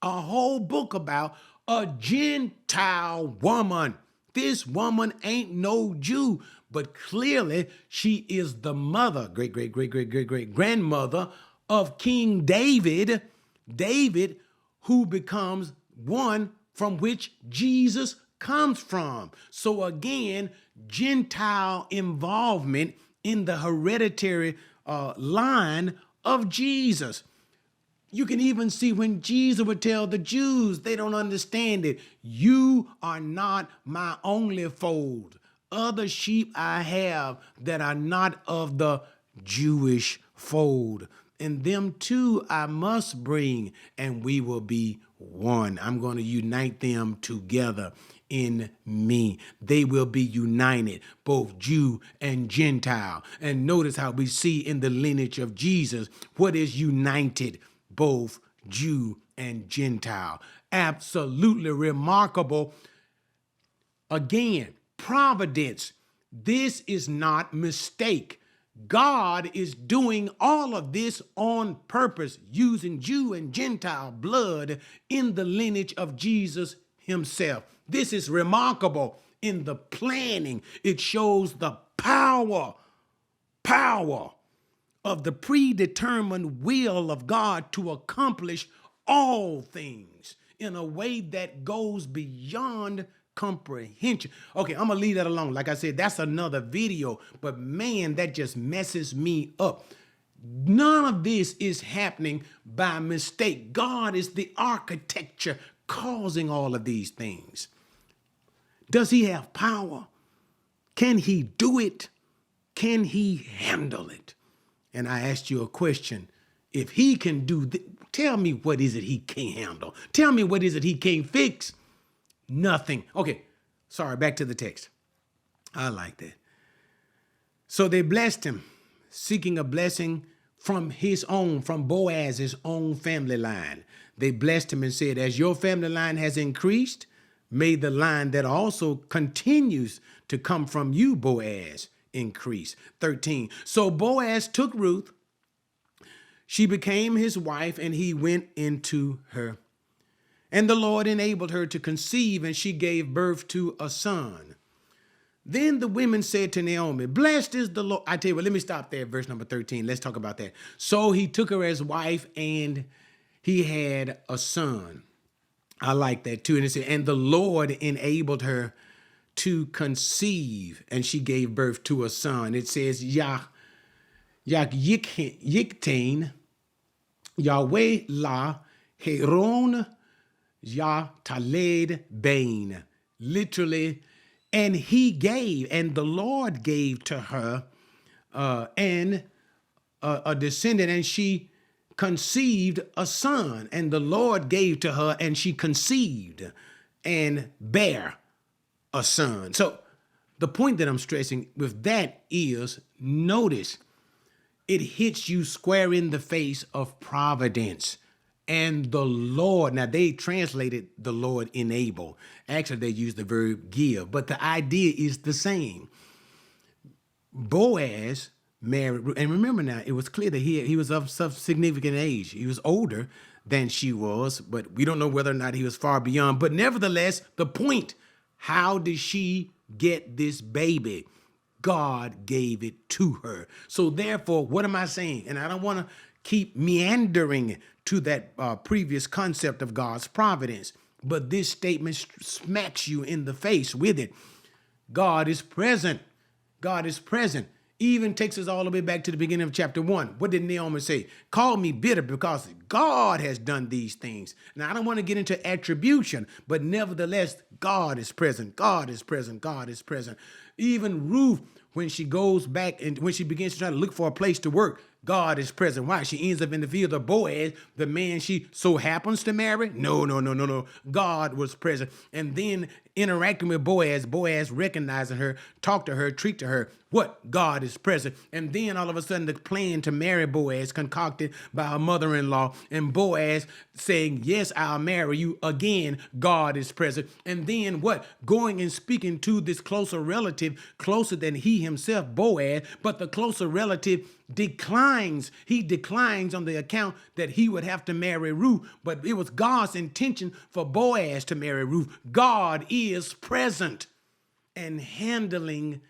a whole book about a Gentile woman. This woman ain't no Jew, but clearly she is the mother, great grandmother of King David. David, who becomes one from which Jesus comes from. So again, Gentile involvement in the hereditary line of Jesus. You can even see when Jesus would tell the Jews, they don't understand it. You are not my only fold. Other sheep I have that are not of the Jewish fold. And them too I must bring, and we will be one. I'm going to unite them together in me. They will be united, both Jew and Gentile. And notice how we see in the lineage of Jesus what is united, both Jew and Gentile. Absolutely remarkable. Again, providence. This is not mistake. God is doing all of this on purpose, using Jew and Gentile blood in the lineage of Jesus himself. This is remarkable in the planning. It shows the power of the predetermined will of God to accomplish all things in a way that goes beyond comprehension. Okay, I'm gonna leave that alone. Like I said, that's another video, but man, that just messes me up. None of this is happening by mistake. God is the architecture causing all of these things. Does he have power? Can he do it? Can he handle it? And I asked you a question. If he can do tell me what is it he can't handle. Tell me what is it he can't fix. Nothing. Okay, sorry, back to the text. I like that. So they blessed him, seeking a blessing from Boaz's own family line. They blessed him and said, as your family line has increased, may the line that also continues to come from you, Boaz, increase. 13. So Boaz took Ruth. She became his wife, and he went into her. And the Lord enabled her to conceive, and she gave birth to a son. Then the women said to Naomi, blessed is the Lord. I tell you what, let me stop there, verse number 13. Let's talk about that. So he took her as wife, and he had a son. I like that too. And it said, and the Lord enabled her to conceive, and she gave birth to a son. It says, Yiktain, Yahweh la Heron, Yah Taled Bain. Literally, and he gave, and the Lord gave to her a descendant, and she conceived a son, and the Lord gave to her, and she conceived and bare a son. So the point that I'm stressing with that is, notice, it hits you square in the face of providence and the Lord. Now, they translated the Lord enable. Actually, they used the verb give, but the idea is the same. Boaz married, and remember now, it was clear that he was of some significant age. He was older than she was, but we don't know whether or not he was far beyond. But nevertheless, the point, how did she get this baby? God gave it to her. So therefore, what am I saying? And I don't want to keep meandering to that previous concept of God's providence, but this statement smacks you in the face with it. God is present. God is present. Even takes us all the way back to the beginning of chapter 1. What did Naomi say? Call me bitter because God has done these things. Now, I don't want to get into attribution, but nevertheless, God is present. God is present. God is present. Even Ruth, when she goes back and when she begins to try to look for a place to work, God is present. Why? She ends up in the field of Boaz, the man she so happens to marry. No, no, no, no, no. God was present. And then interacting with Boaz, Boaz recognizing her, talk to her, treat to her. What? God is present. And then all of a sudden the plan to marry Boaz concocted by her mother-in-law, and Boaz saying, yes, I'll marry you. Again, God is present. And then what? Going and speaking to this closer relative, closer than he himself, Boaz, but the closer relative declines. He declines on the account that he would have to marry Ruth, but it was God's intention for Boaz to marry Ruth. God is present and handling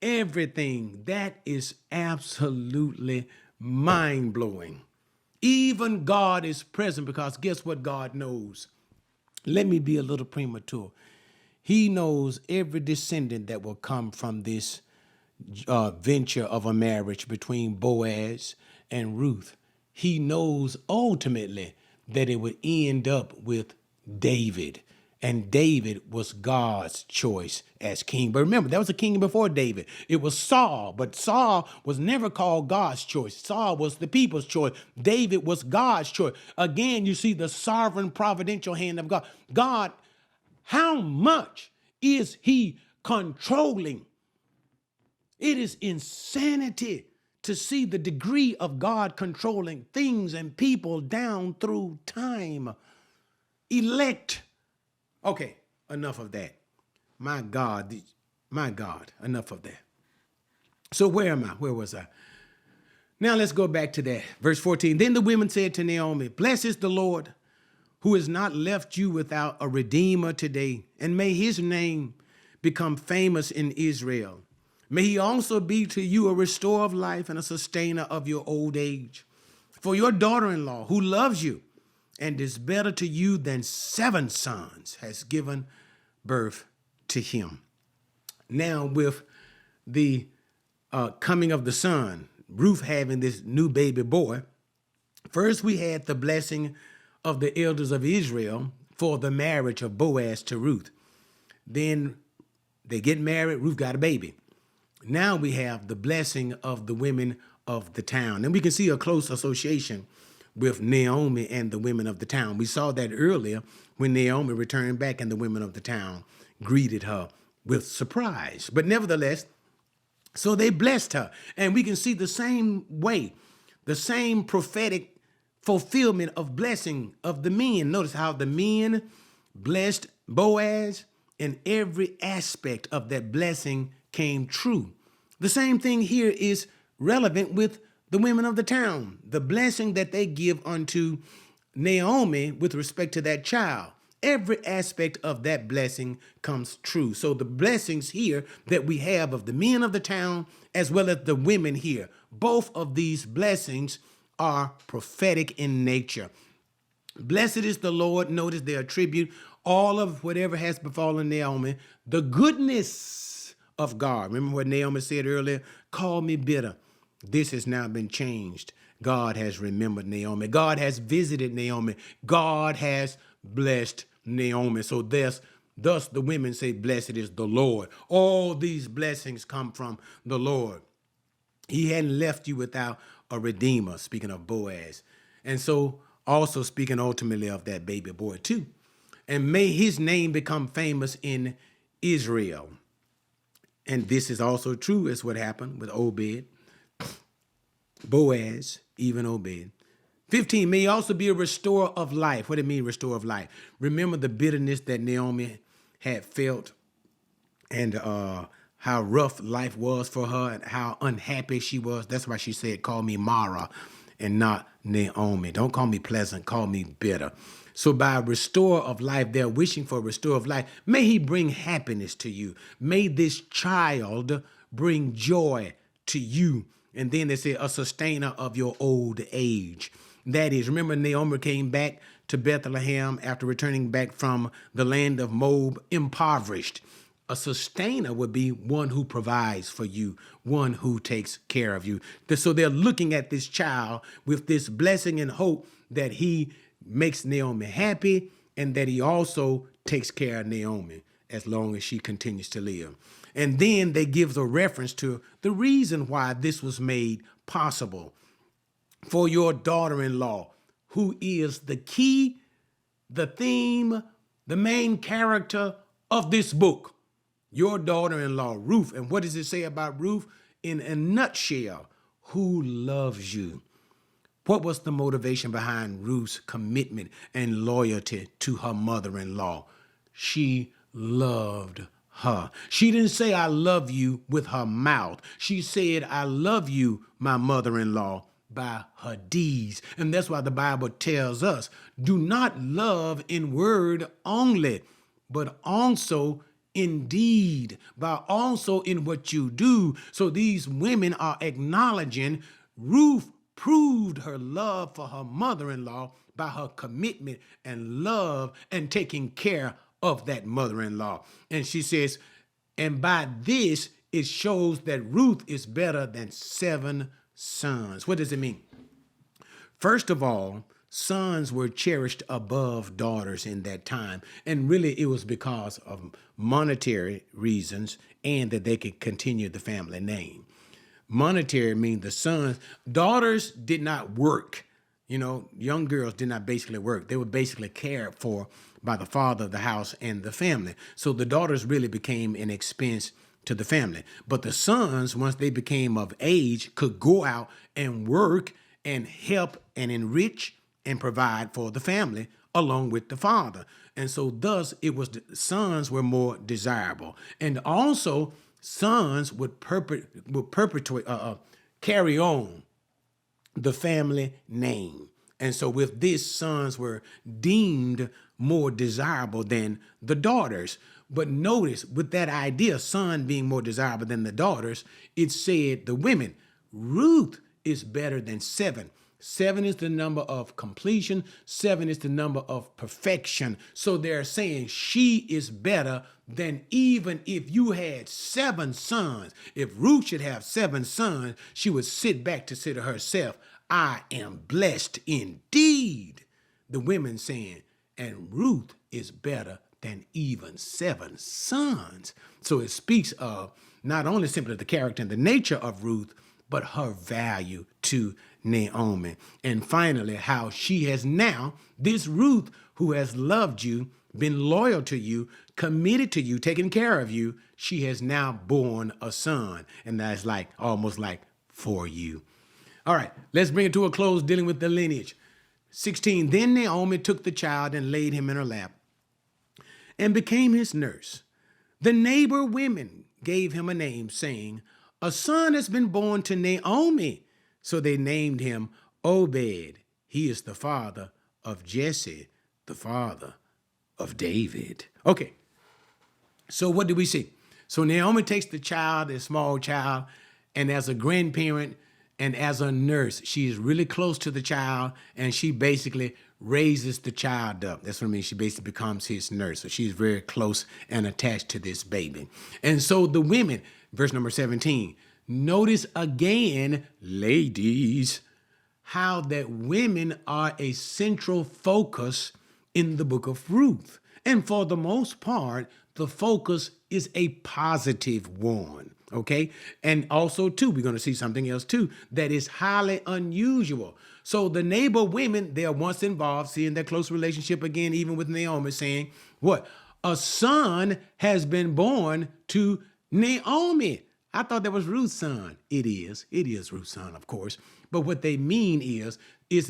everything. That is absolutely mind-blowing. Even God is present, because guess what God knows? Let me be a little premature. He knows every descendant that will come from this venture of a marriage between Boaz and Ruth. He knows ultimately that it would end up with David. And David was God's choice as king. But remember, there was a king before David. It was Saul, but Saul was never called God's choice. Saul was the people's choice. David was God's choice. Again, you see the sovereign providential hand of God. God, how much is he controlling? It is insanity to see the degree of God controlling things and people down through time. Elect. Okay, enough of that. My God, enough of that. So where am I? Where was I? Now let's go back to that. Verse 14. Then the women said to Naomi, blessed is the Lord, who has not left you without a redeemer today, and may his name become famous in Israel. May he also be to you a restorer of life and a sustainer of your old age. For your daughter-in-law, who loves you and is better to you than 7 sons, has given birth to him. Now with the coming of the son, Ruth having this new baby boy, first we had the blessing of the elders of Israel for the marriage of Boaz to Ruth. Then they get married, Ruth got a baby. Now we have the blessing of the women of the town. And we can see a close association with Naomi and the women of the town. We saw that earlier when Naomi returned back and the women of the town greeted her with surprise. But nevertheless, so they blessed her. And we can see the same way, the same prophetic fulfillment of blessing of the men. Notice how the men blessed Boaz, and every aspect of that blessing came true. The same thing here is relevant with the women of the town. The blessing that they give unto Naomi with respect to that child. Every aspect of that blessing comes true. So the blessings here that we have of the men of the town as well as the women here, both of these blessings are prophetic in nature. Blessed is the Lord. Notice they attribute all of whatever has befallen Naomi, the goodness of God. Remember what Naomi said earlier? Call me bitter. This has now been changed. God has remembered Naomi. God has visited Naomi. God has blessed Naomi. So thus the women say, blessed is the Lord. All these blessings come from the Lord. He hadn't left you without a redeemer, speaking of Boaz. And so also speaking ultimately of that baby boy too. And may his name become famous in Israel. And this is also true as what happened with Obed, Boaz, even Obed. 15, may he also be a restorer of life. What do you mean, restorer of life? Remember the bitterness that Naomi had felt and how rough life was for her and how unhappy she was. That's why she said, call me Mara and not Naomi. Don't call me pleasant, call me bitter. So by restorer of life, they're wishing for a restorer of life. May he bring happiness to you. May this child bring joy to you. And then they say a sustainer of your old age. That is, remember Naomi came back to Bethlehem after returning back from the land of Moab impoverished. A sustainer would be one who provides for you, one who takes care of you. So they're looking at this child with this blessing and hope that he makes Naomi happy and that he also takes care of Naomi as long as she continues to live. And then they give a reference to the reason why this was made possible. for your daughter-in-law, who is the key, the theme, the main character of this book. Your daughter-in-law, Ruth. And what does it say about Ruth? In a nutshell, who loves you. What was the motivation behind Ruth's commitment and loyalty to her mother-in-law? She loved her. She didn't say, I love you with her mouth. She said, I love you, my mother-in-law, by her deeds. And that's why the Bible tells us, do not love in word only, but also in deed, but also in what you do. So these women are acknowledging Ruth proved her love for her mother-in-law by her commitment and love and taking care of that mother-in-law. And she says, and by this, it shows that Ruth is better than 7 sons. What does it mean? First of all, sons were cherished above daughters in that time. And really, it was because of monetary reasons and that they could continue the family name. Monetary means the sons, daughters did not work. You know, young girls did not basically work. They were basically cared for by the father of the house and the family. So the daughters really became an expense to the family. But the sons, once they became of age, could go out and work and help and enrich and provide for the family along with the father. And so thus it was, the sons were more desirable. And also sons would perpetuate, carry on the family name. And so with this, sons were deemed more desirable than the daughters. But notice, with that idea, son being more desirable than the daughters, it said the women, Ruth is better than 7. 7 is the number of completion. 7 is the number of perfection. So they're saying she is better than even if you had 7 sons. If Ruth should have 7 sons, she would sit back to say to herself, I am blessed indeed. The women saying, and Ruth is better than even 7 sons. So it speaks of not only simply the character and the nature of Ruth, but her value to Naomi. And finally, how she has now, this Ruth who has loved you, been loyal to you, committed to you, taken care of you, she has now born a son. And that's like almost like for you. All right, let's bring it to a close dealing with the lineage. 16, then Naomi took the child and laid him in her lap and became his nurse. The neighbor women gave him a name, saying, a son has been born to Naomi. So they named him Obed. He is the father of Jesse, the father of David. Okay, so what do we see? So Naomi takes the child, a small child, and as a grandparent and as a nurse, she is really close to the child, and she basically raises the child up. That's what I mean. She basically becomes his nurse. So she's very close and attached to this baby. And so the women, verse number 17, notice again, ladies, how that women are a central focus in the book of Ruth. And for the most part, the focus is a positive one, okay? And also, too, we're going to see something else, too, that is highly unusual. So the neighbor women, they're once involved, seeing their close relationship again, even with Naomi, saying, what? A son has been born to Naomi. I thought that was Ruth's son. It is. It is Ruth's son, of course. But what they mean is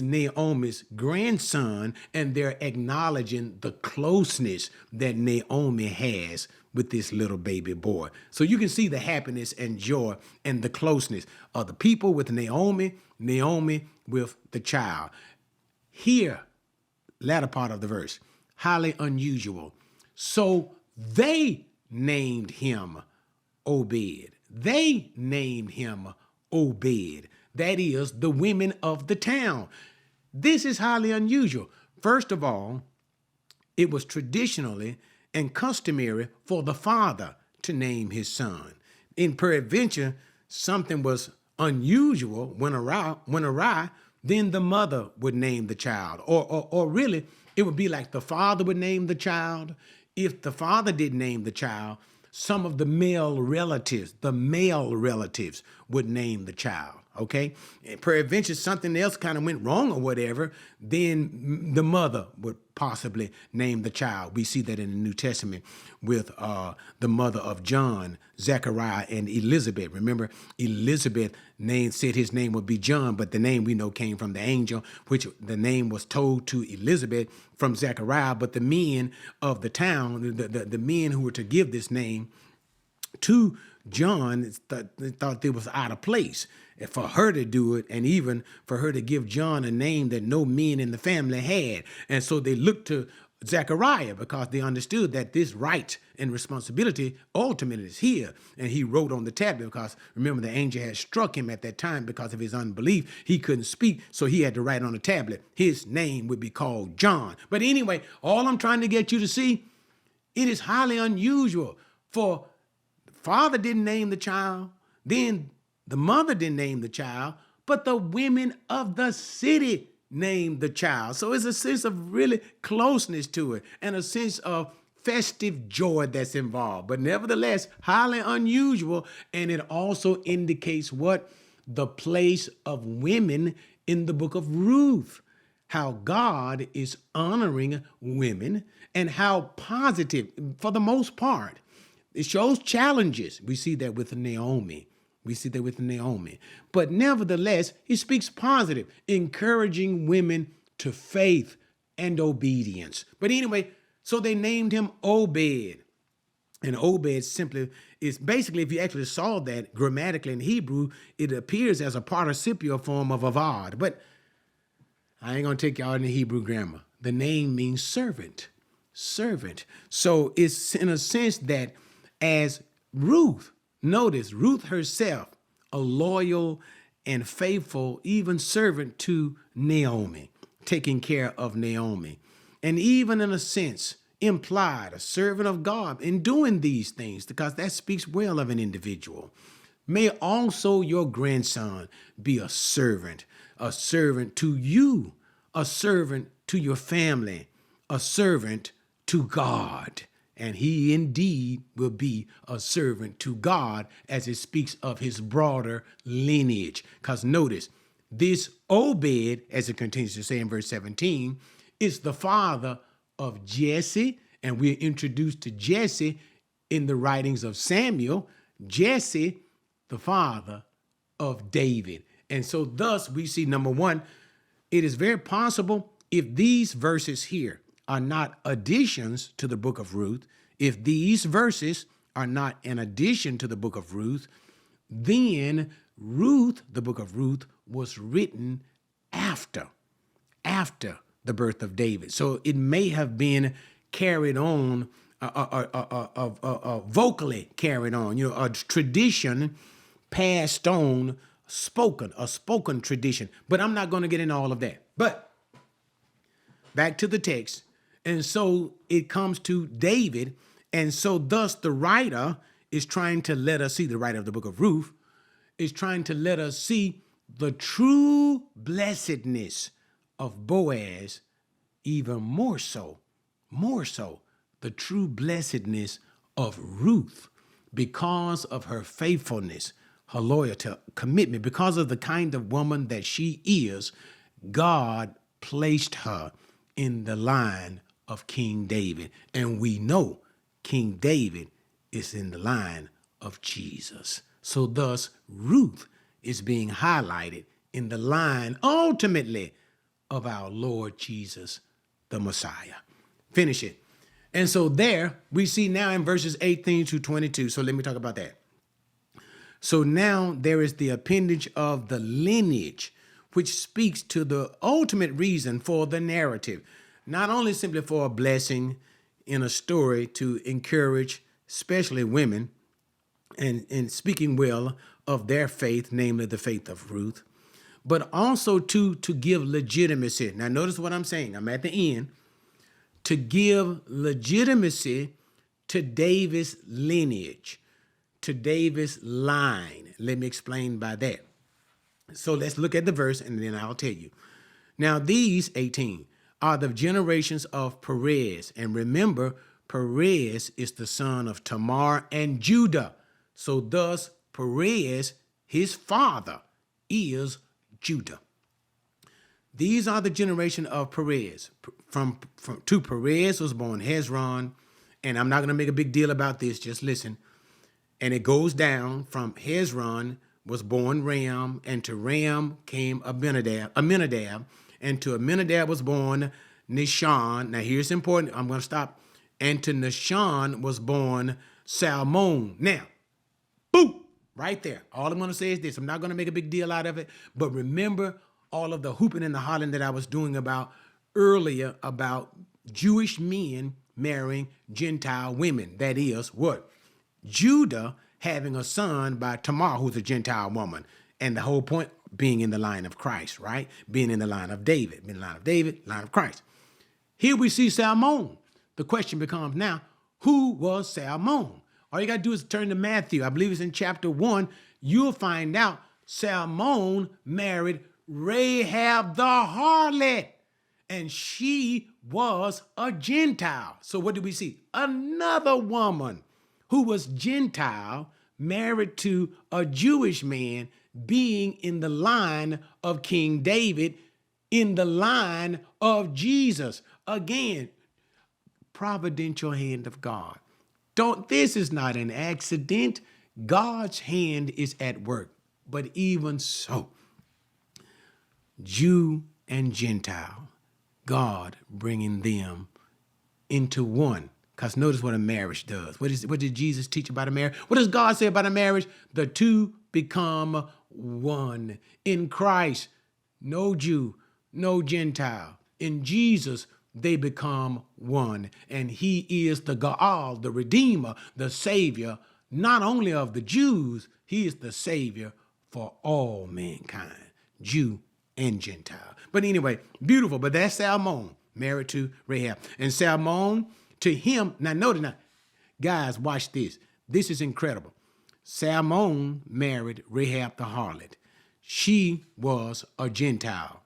Naomi's grandson, and they're acknowledging the closeness that Naomi has with this little baby boy. So you can see the happiness and joy and the closeness of the people with Naomi, Naomi with the child. Here, latter part of the verse, highly unusual. So they named him Obed. They named him Obed. That is, the women of the town. This is highly unusual. First of all, it was traditionally and customary for the father to name his son. In peradventure, something was unusual went awry, then the mother would name the child. Or really, it would be like the father would name the child. If the father didn't name the child, some of the male relatives would name the child. Okay, and peradventure something else kind of went wrong or whatever, then the mother would possibly name the child. We see that in the New Testament with the mother of John, Zechariah, and Elizabeth. Remember, Elizabeth said his name would be John, but the name we know came from the angel, which the name was told to Elizabeth from Zechariah. But the men of the town, the men who were to give this name to John, thought it was out of place for her to do it, and even for her to give John a name that no men in the family had. And so they looked to Zechariah because they understood that this right and responsibility ultimately is here. And he wrote on the tablet because, remember, the angel had struck him at that time because of his unbelief. He couldn't speak, so he had to write on the tablet. His name would be called John. But anyway, all I'm trying to get you to see, it is highly unusual for father didn't name the child, then the mother didn't name the child, but the women of the city named the child. So it's a sense of really closeness to it and a sense of festive joy that's involved, but nevertheless, highly unusual. And it also indicates what? The place of women in the book of Ruth, how God is honoring women and how positive, for the most part. It shows challenges. We see that with Naomi. But nevertheless, he speaks positive, encouraging women to faith and obedience. But anyway, so they named him Obed. And Obed simply is basically, if you actually saw that grammatically in Hebrew, it appears as a participial form of avad. But I ain't going to take y'all in the Hebrew grammar. The name means servant. So it's in a sense that as Ruth, notice Ruth herself, a loyal and faithful, even servant to Naomi, taking care of Naomi. And even in a sense, implied a servant of God in doing these things, because that speaks well of an individual. May also your grandson be a servant to you, a servant to your family, a servant to God. And he indeed will be a servant to God as it speaks of his broader lineage. Because notice, this Obed, as it continues to say in verse 17, is the father of Jesse. And we're introduced to Jesse in the writings of Samuel. Jesse, the father of David. And so thus we see, number one, it is very possible if these verses here are not additions to the book of Ruth, if these verses are not an addition to the book of Ruth, then Ruth, the book of Ruth, was written after the birth of David. So it may have been carried on, vocally carried on, a tradition passed on, a spoken tradition. But I'm not going to get into all of that. But back to the text. And so it comes to David. And so thus the writer is trying to let us see, the writer of the book of Ruth is trying to let us see the true blessedness of Boaz, even more so, the true blessedness of Ruth, because of her faithfulness, her loyalty, commitment, because of the kind of woman that she is. God placed her in the line of King David. And we know King David is in the line of Jesus. So thus, Ruth is being highlighted in the line, ultimately, of our Lord Jesus, the Messiah. Finish it. And so there we see now in verses 18 to 22. So let me talk about that. So now there is the appendage of the lineage, which speaks to the ultimate reason for the narrative, not only simply for a blessing in a story to encourage, especially women, and speaking well of their faith, namely the faith of Ruth, but also to give legitimacy. Now notice what I'm saying. I'm at the end. To give legitimacy to David's lineage, to David's line. Let me explain by that. So let's look at the verse and then I'll tell you. Now these, 18, are the generations of Perez. And remember, Perez is the son of Tamar and Judah. So thus, Perez, his father is Judah. These are the generation of Perez. To Perez was born Hezron, and I'm not going to make a big deal about this, just listen. And it goes down from Hezron was born Ram, and to Ram came Aminadab, and to Aminadab was born Nahshon. Now here's important, I'm going to stop. And to Nahshon was born Salmon. Now, boom, right there. All I'm going to say is this. I'm not going to make a big deal out of it, but remember all of the hooping and the hollering that I was doing about earlier about Jewish men marrying Gentile women. That is what? Judah having a son by Tamar, who's a Gentile woman. And the whole point being in the line of Christ, right? Being in the line of David. Being in the line of David, line of Christ. Here we see Salmon. The question becomes now, who was Salmon? All you got to do is turn to Matthew. I believe it's in chapter 1. You'll find out Salmon married Rahab the harlot, and she was a Gentile. So what do we see? Another woman who was Gentile married to a Jewish man, being in the line of King David, in the line of Jesus. Again, providential hand of God. This is not an accident. God's hand is at work. But even so, Jew and Gentile, God bringing them into one. Because notice what a marriage does. What did Jesus teach about a marriage? What does God say about a marriage? The two become one. In Christ, no Jew, no Gentile. In Jesus, they become one. And he is the Gaal, the Redeemer, the Savior, not only of the Jews, he is the Savior for all mankind, Jew and Gentile. But anyway, beautiful. But that's Salmon, married to Rahab. And Salmon, to him, now notice now, guys, watch this. This is incredible. Salmon married Rahab the harlot. She was a Gentile.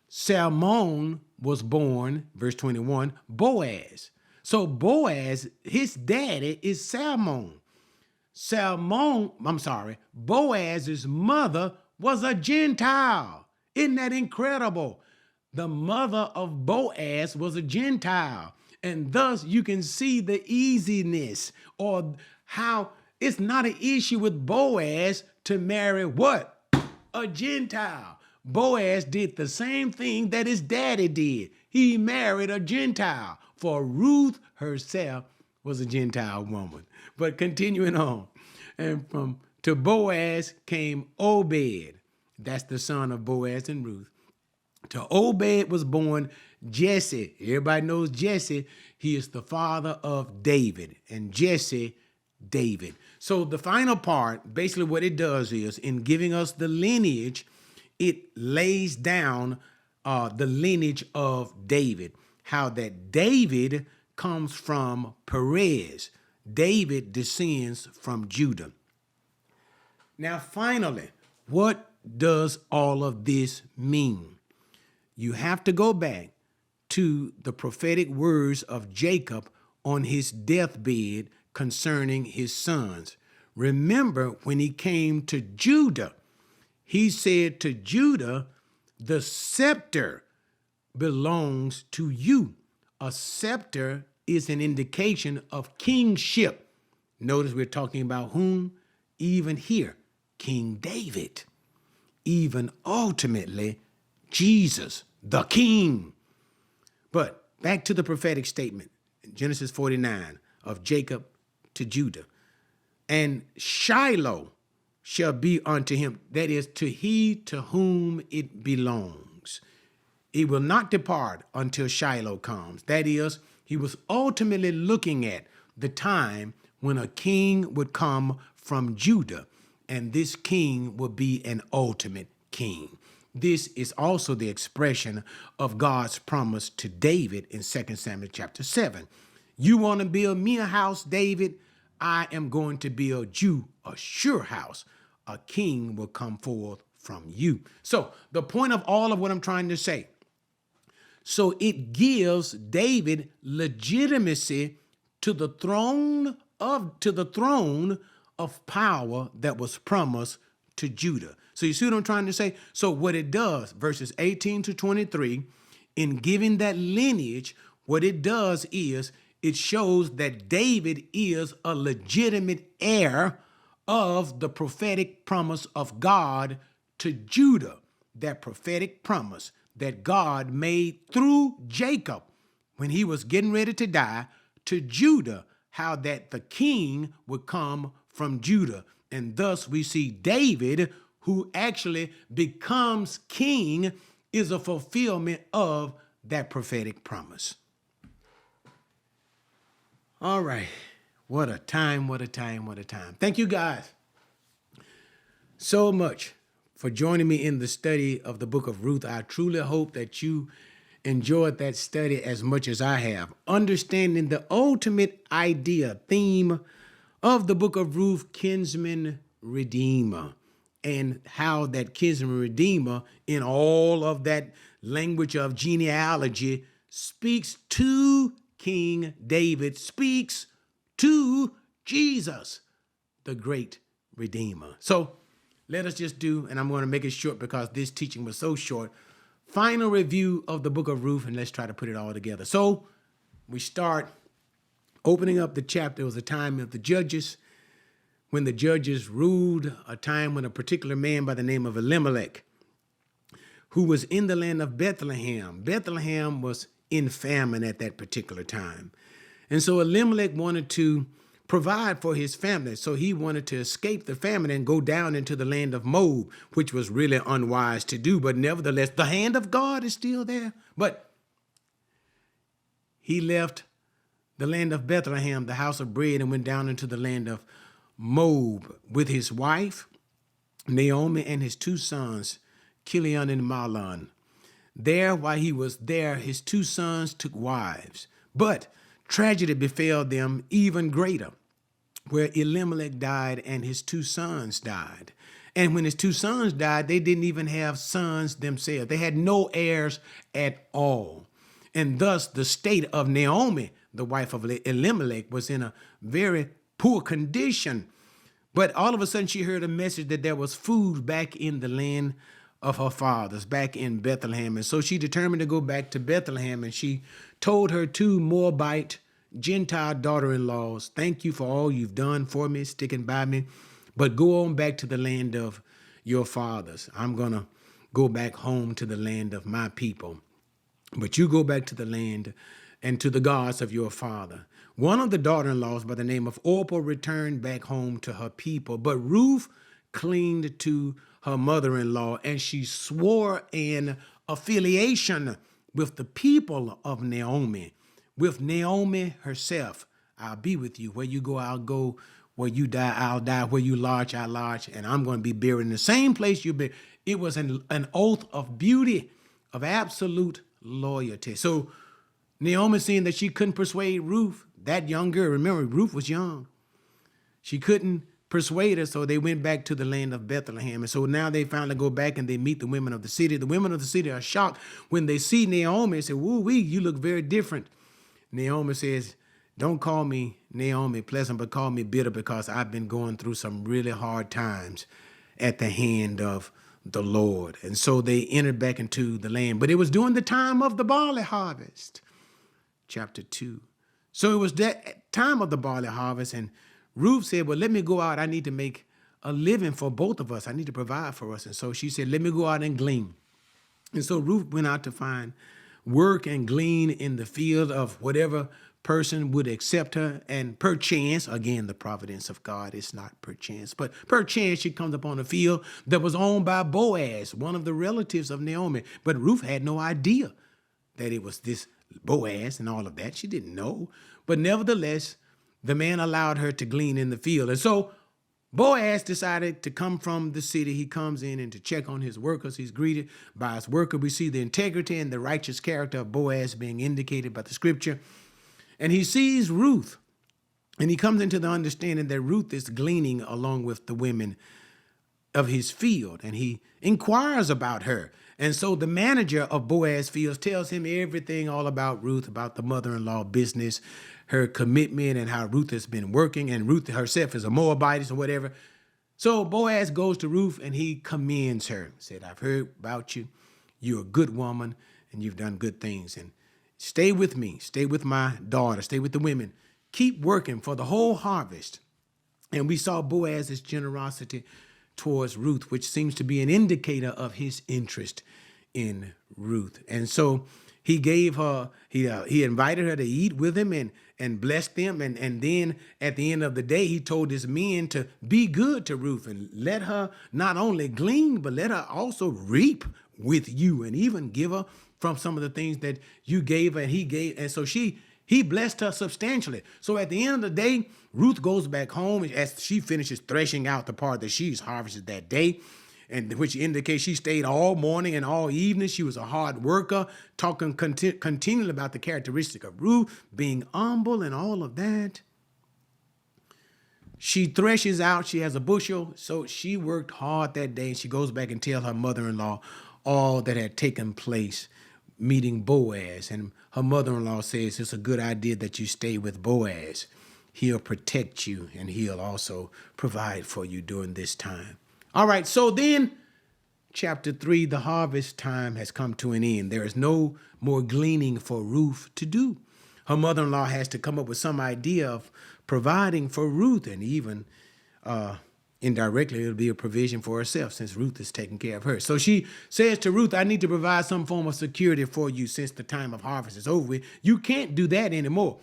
Salmon was born, verse 21, Boaz. So Boaz, his daddy is Salmon. Boaz's mother was a Gentile. Isn't that incredible? The mother of Boaz was a Gentile. And thus you can see the easiness, or how it's not an issue with Boaz to marry what? A Gentile. Boaz did the same thing that his daddy did. He married a Gentile, for Ruth herself was a Gentile woman. But continuing on, and to Boaz came Obed. That's the son of Boaz and Ruth. To Obed was born Jesse. Everybody knows Jesse. He is the father of David, and Jesse, David. So the final part, basically what it does is, in giving us the lineage, it lays down the lineage of David, how that David comes from Perez. David descends from Judah. Now, finally, what does all of this mean? You have to go back to the prophetic words of Jacob on his deathbed concerning his sons. Remember, when he came to Judah, he said to Judah, the scepter belongs to you. A scepter is an indication of kingship. Notice we're talking about whom? Even here, King David. Even ultimately, Jesus, the king. But back to the prophetic statement, Genesis 49, of Jacob to Judah. And Shiloh shall be unto him, that is, to he to whom it belongs. It will not depart until Shiloh comes. That is, he was ultimately looking at the time when a king would come from Judah, and this king will be an ultimate king. This is also the expression of God's promise to David in 2 Samuel chapter 7. You want to build me a house, David? I am going to build you a sure house. A king will come forth from you. So the point of all of what I'm trying to say, so it gives David legitimacy to the throne of power that was promised to Judah. So you see what I'm trying to say? So what it does, verses 18 to 23, in giving that lineage, what it does is it shows that David is a legitimate heir of the prophetic promise of God to Judah. That prophetic promise that God made through Jacob when he was getting ready to die to Judah, how that the king would come from Judah. And thus we see David, who actually becomes king, is a fulfillment of that prophetic promise. All right. What a time, what a time, what a time. Thank you guys so much for joining me in the study of the book of Ruth. I truly hope that you enjoyed that study as much as I have. Understanding the ultimate idea, theme of the book of Ruth, kinsman redeemer, and how that kinsman redeemer in all of that language of genealogy speaks to King David, speaks to Jesus, the great redeemer. So let us just do, and I'm going to make it short because this teaching was so short, final review of the book of Ruth, and let's try to put it all together. So we start opening up the chapter. It was a time of the judges, when the judges ruled, a time when a particular man by the name of Elimelech, who was in the land of Bethlehem. Bethlehem was in famine at that particular time. And so Elimelech wanted to provide for his family. So he wanted to escape the famine and go down into the land of Moab, which was really unwise to do. But nevertheless, the hand of God is still there. But he left the land of Bethlehem, the house of bread, and went down into the land of Moab with his wife, Naomi, and his two sons, Chilion and Mahlon. There, while he was there, his two sons took wives. But tragedy befell them even greater, where Elimelech died and his two sons died. And when his two sons died, they didn't even have sons themselves. They had no heirs at all. And thus the state of Naomi, the wife of Elimelech, was in a very poor condition. But all of a sudden she heard a message that there was food back in the land of her fathers, back in Bethlehem. And so she determined to go back to Bethlehem, and she told her two Moabite Gentile daughter-in-laws, thank you for all you've done for me, sticking by me, but go on back to the land of your fathers. I'm going to go back home to the land of my people, but you go back to the land and to the gods of your father. One of the daughter-in-laws by the name of Orpah returned back home to her people, but Ruth clinged to her mother-in-law, and she swore an affiliation with the people of Naomi, with Naomi herself. I'll be with you. Where you go, I'll go. Where you die, I'll die. Where you lodge, I lodge. And I'm going to be buried in the same place you buried. It was an oath of beauty, of absolute loyalty. So Naomi, seeing that she couldn't persuade Ruth, that young girl, remember, Ruth was young. She couldn't persuade her, so they went back to the land of Bethlehem. And so now they finally go back and they meet the women of the city. The women of the city are shocked when they see Naomi and say, woo-wee, you look very different. Naomi says, don't call me Naomi pleasant, but call me bitter, because I've been going through some really hard times at the hand of the Lord. And so they entered back into the land. But it was during the time of the barley harvest. Chapter 2. So it was that time of the barley harvest, and Ruth said, well, let me go out. I need to make a living for both of us. I need to provide for us. And so she said, let me go out and glean. And so Ruth went out to find work and glean in the field of whatever person would accept her. And perchance, again, the providence of God is not perchance, but perchance she comes upon a field that was owned by Boaz, one of the relatives of Naomi. But Ruth had no idea that it was this Boaz and all of that. She didn't know. But nevertheless, the man allowed her to glean in the field. And so Boaz decided to come from the city. He comes in and to check on his workers. He's greeted by his worker. We see the integrity and the righteous character of Boaz being indicated by the scripture. And he sees Ruth, and he comes into the understanding that Ruth is gleaning along with the women of his field, and he inquires about her. And so the manager of Boaz Fields tells him everything all about Ruth, about the mother-in-law business, her commitment, and how Ruth has been working, and Ruth herself is a Moabitess or whatever. So Boaz goes to Ruth and he commends her. Said, I've heard about you. You're a good woman and you've done good things. And stay with me. Stay with my daughter. Stay with the women. Keep working for the whole harvest. And we saw Boaz's generosity towards Ruth, which seems to be an indicator of his interest in Ruth. And so he gave her, he invited her to eat with him and blessed them. And then at the end of the day, he told his men to be good to Ruth and let her not only glean, but let her also reap with you and even give her from some of the things that you gave her and he gave. And so he blessed her substantially. So at the end of the day, Ruth goes back home as she finishes threshing out the part that she's harvested that day, and which indicates she stayed all morning and all evening. She was a hard worker, talking continually about the characteristic of Ruth, being humble and all of that. She threshes out. She has a bushel. So she worked hard that day. She goes back and tells her mother-in-law all that had taken place, meeting Boaz. And her mother-in-law says it's a good idea that you stay with Boaz. He'll protect you and he'll also provide for you during this time. All right, so then chapter 3, the harvest time has come to an end. There is no more gleaning for Ruth to do. Her mother-in-law has to come up with some idea of providing for Ruth, and even indirectly it'll be a provision for herself since Ruth is taking care of her. So she says to Ruth, I need to provide some form of security for you since the time of harvest is over with. You can't do that anymore.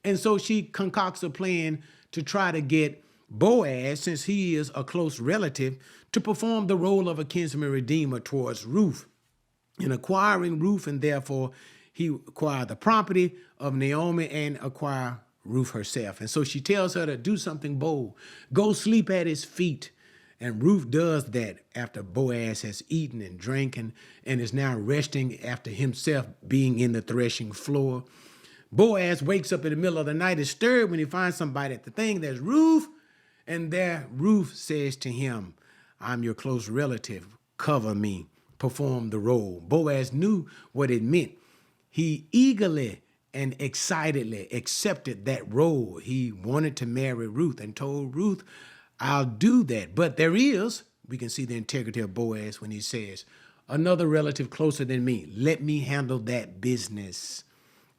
And so she concocts a plan to try to get Boaz, since he is a close relative, to perform the role of a kinsman redeemer towards Ruth. In acquiring Ruth, and therefore he acquired the property of Naomi and acquire Ruth herself. And so she tells her to do something bold. Go sleep at his feet. And Ruth does that after Boaz has eaten and drinking and is now resting after himself being in the threshing floor. Boaz wakes up in the middle of the night, is stirred when he finds somebody at the thing. There's Ruth. And there Ruth says to him, I'm your close relative. Cover me. Perform the role. Boaz knew what it meant. He eagerly and excitedly accepted that role. He wanted to marry Ruth and told Ruth, I'll do that. But we can see the integrity of Boaz when he says, another relative closer than me, let me handle that business.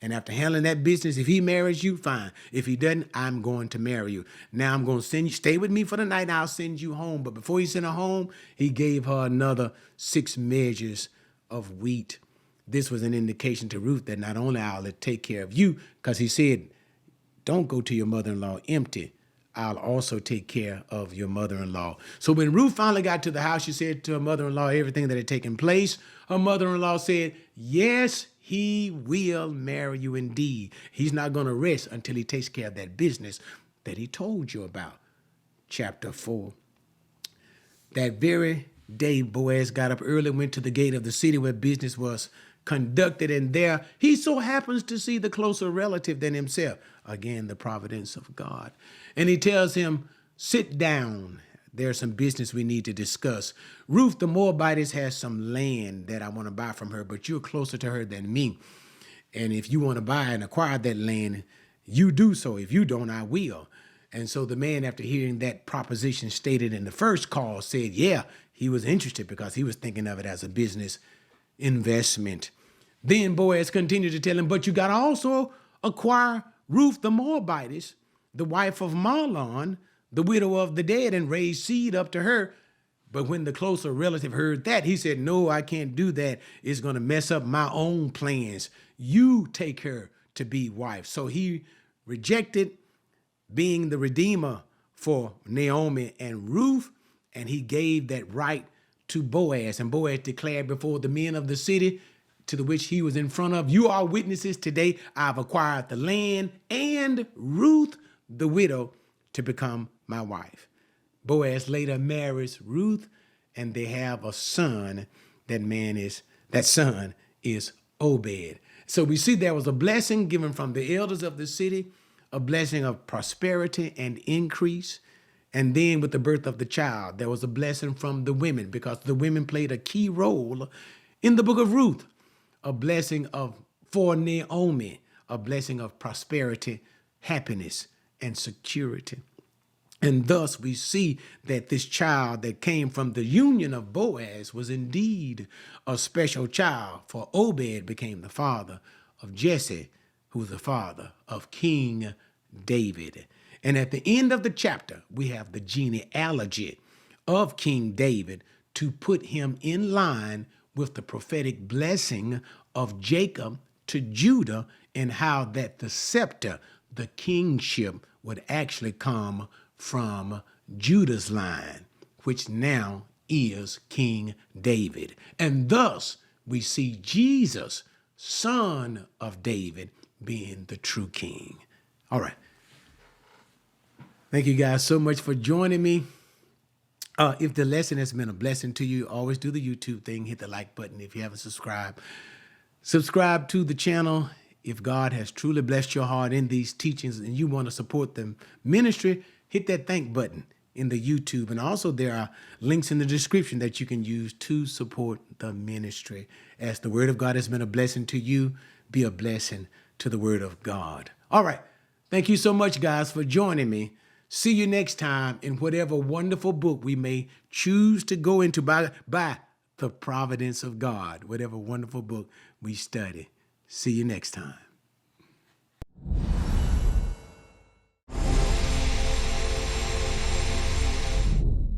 And after handling that business, if he marries you, fine. If he doesn't, I'm going to marry you. Now I'm going to send you, stay with me for the night, I'll send you home. But before he sent her home, he gave her another 6 measures of wheat. This was an indication to Ruth that not only I'll take care of you, because he said, don't go to your mother-in-law empty. I'll also take care of your mother-in-law. So when Ruth finally got to the house, she said to her mother-in-law everything that had taken place. Her mother-in-law said, yes, he will marry you indeed. He's not going to rest until he takes care of that business that he told you about. Chapter 4. That very day, Boaz got up early, went to the gate of the city where business was conducted, and there he so happens to see the closer relative than himself. Again, the providence of God. And he tells him, sit down. There's some business we need to discuss. Ruth the Moabitess has some land that I want to buy from her, but you're closer to her than me. And if you want to buy and acquire that land, you do so. If you don't, I will. And so the man, after hearing that proposition stated in the first call, said, yeah, he was interested because he was thinking of it as a business investment. Then Boaz continued to tell him, but you got to also acquire Ruth the Moabitess, the wife of Mahlon, the widow of the dead, and raise seed up to her. But when the closer relative heard that, he said, no, I can't do that. It's going to mess up my own plans. You take her to be wife. So he rejected being the redeemer for Naomi and Ruth, and he gave that right to Boaz. And Boaz declared before the men of the city to the which he was in front of, you are witnesses today. I've acquired the land and Ruth, the widow, to become my wife. Boaz later marries Ruth, and they have a son. That son is Obed. So we see there was a blessing given from the elders of the city, a blessing of prosperity and increase. And then with the birth of the child, there was a blessing from the women, because the women played a key role in the book of Ruth. A blessing for Naomi, a blessing of prosperity, happiness, and security. And thus we see that this child that came from the union of Boaz was indeed a special child, for Obed became the father of Jesse, who was the father of King David. And at the end of the chapter, we have the genealogy of King David to put him in line with the prophetic blessing of Jacob to Judah, and how that the scepter, the kingship, would actually come from Judah's line, which now is King David. And thus we see Jesus, son of David, being the true king. All right. Thank you guys so much for joining me. If the lesson has been a blessing to you, always do the YouTube thing, hit the like button if you haven't subscribed. Subscribe to the channel. If God has truly blessed your heart in these teachings and you want to support the ministry, hit that thank button in the YouTube. And also there are links in the description that you can use to support the ministry. As the word of God has been a blessing to you, be a blessing to the word of God. All right. Thank you so much, guys, for joining me. See you next time in whatever wonderful book we may choose to go into by the providence of God, whatever wonderful book we study. See you next time.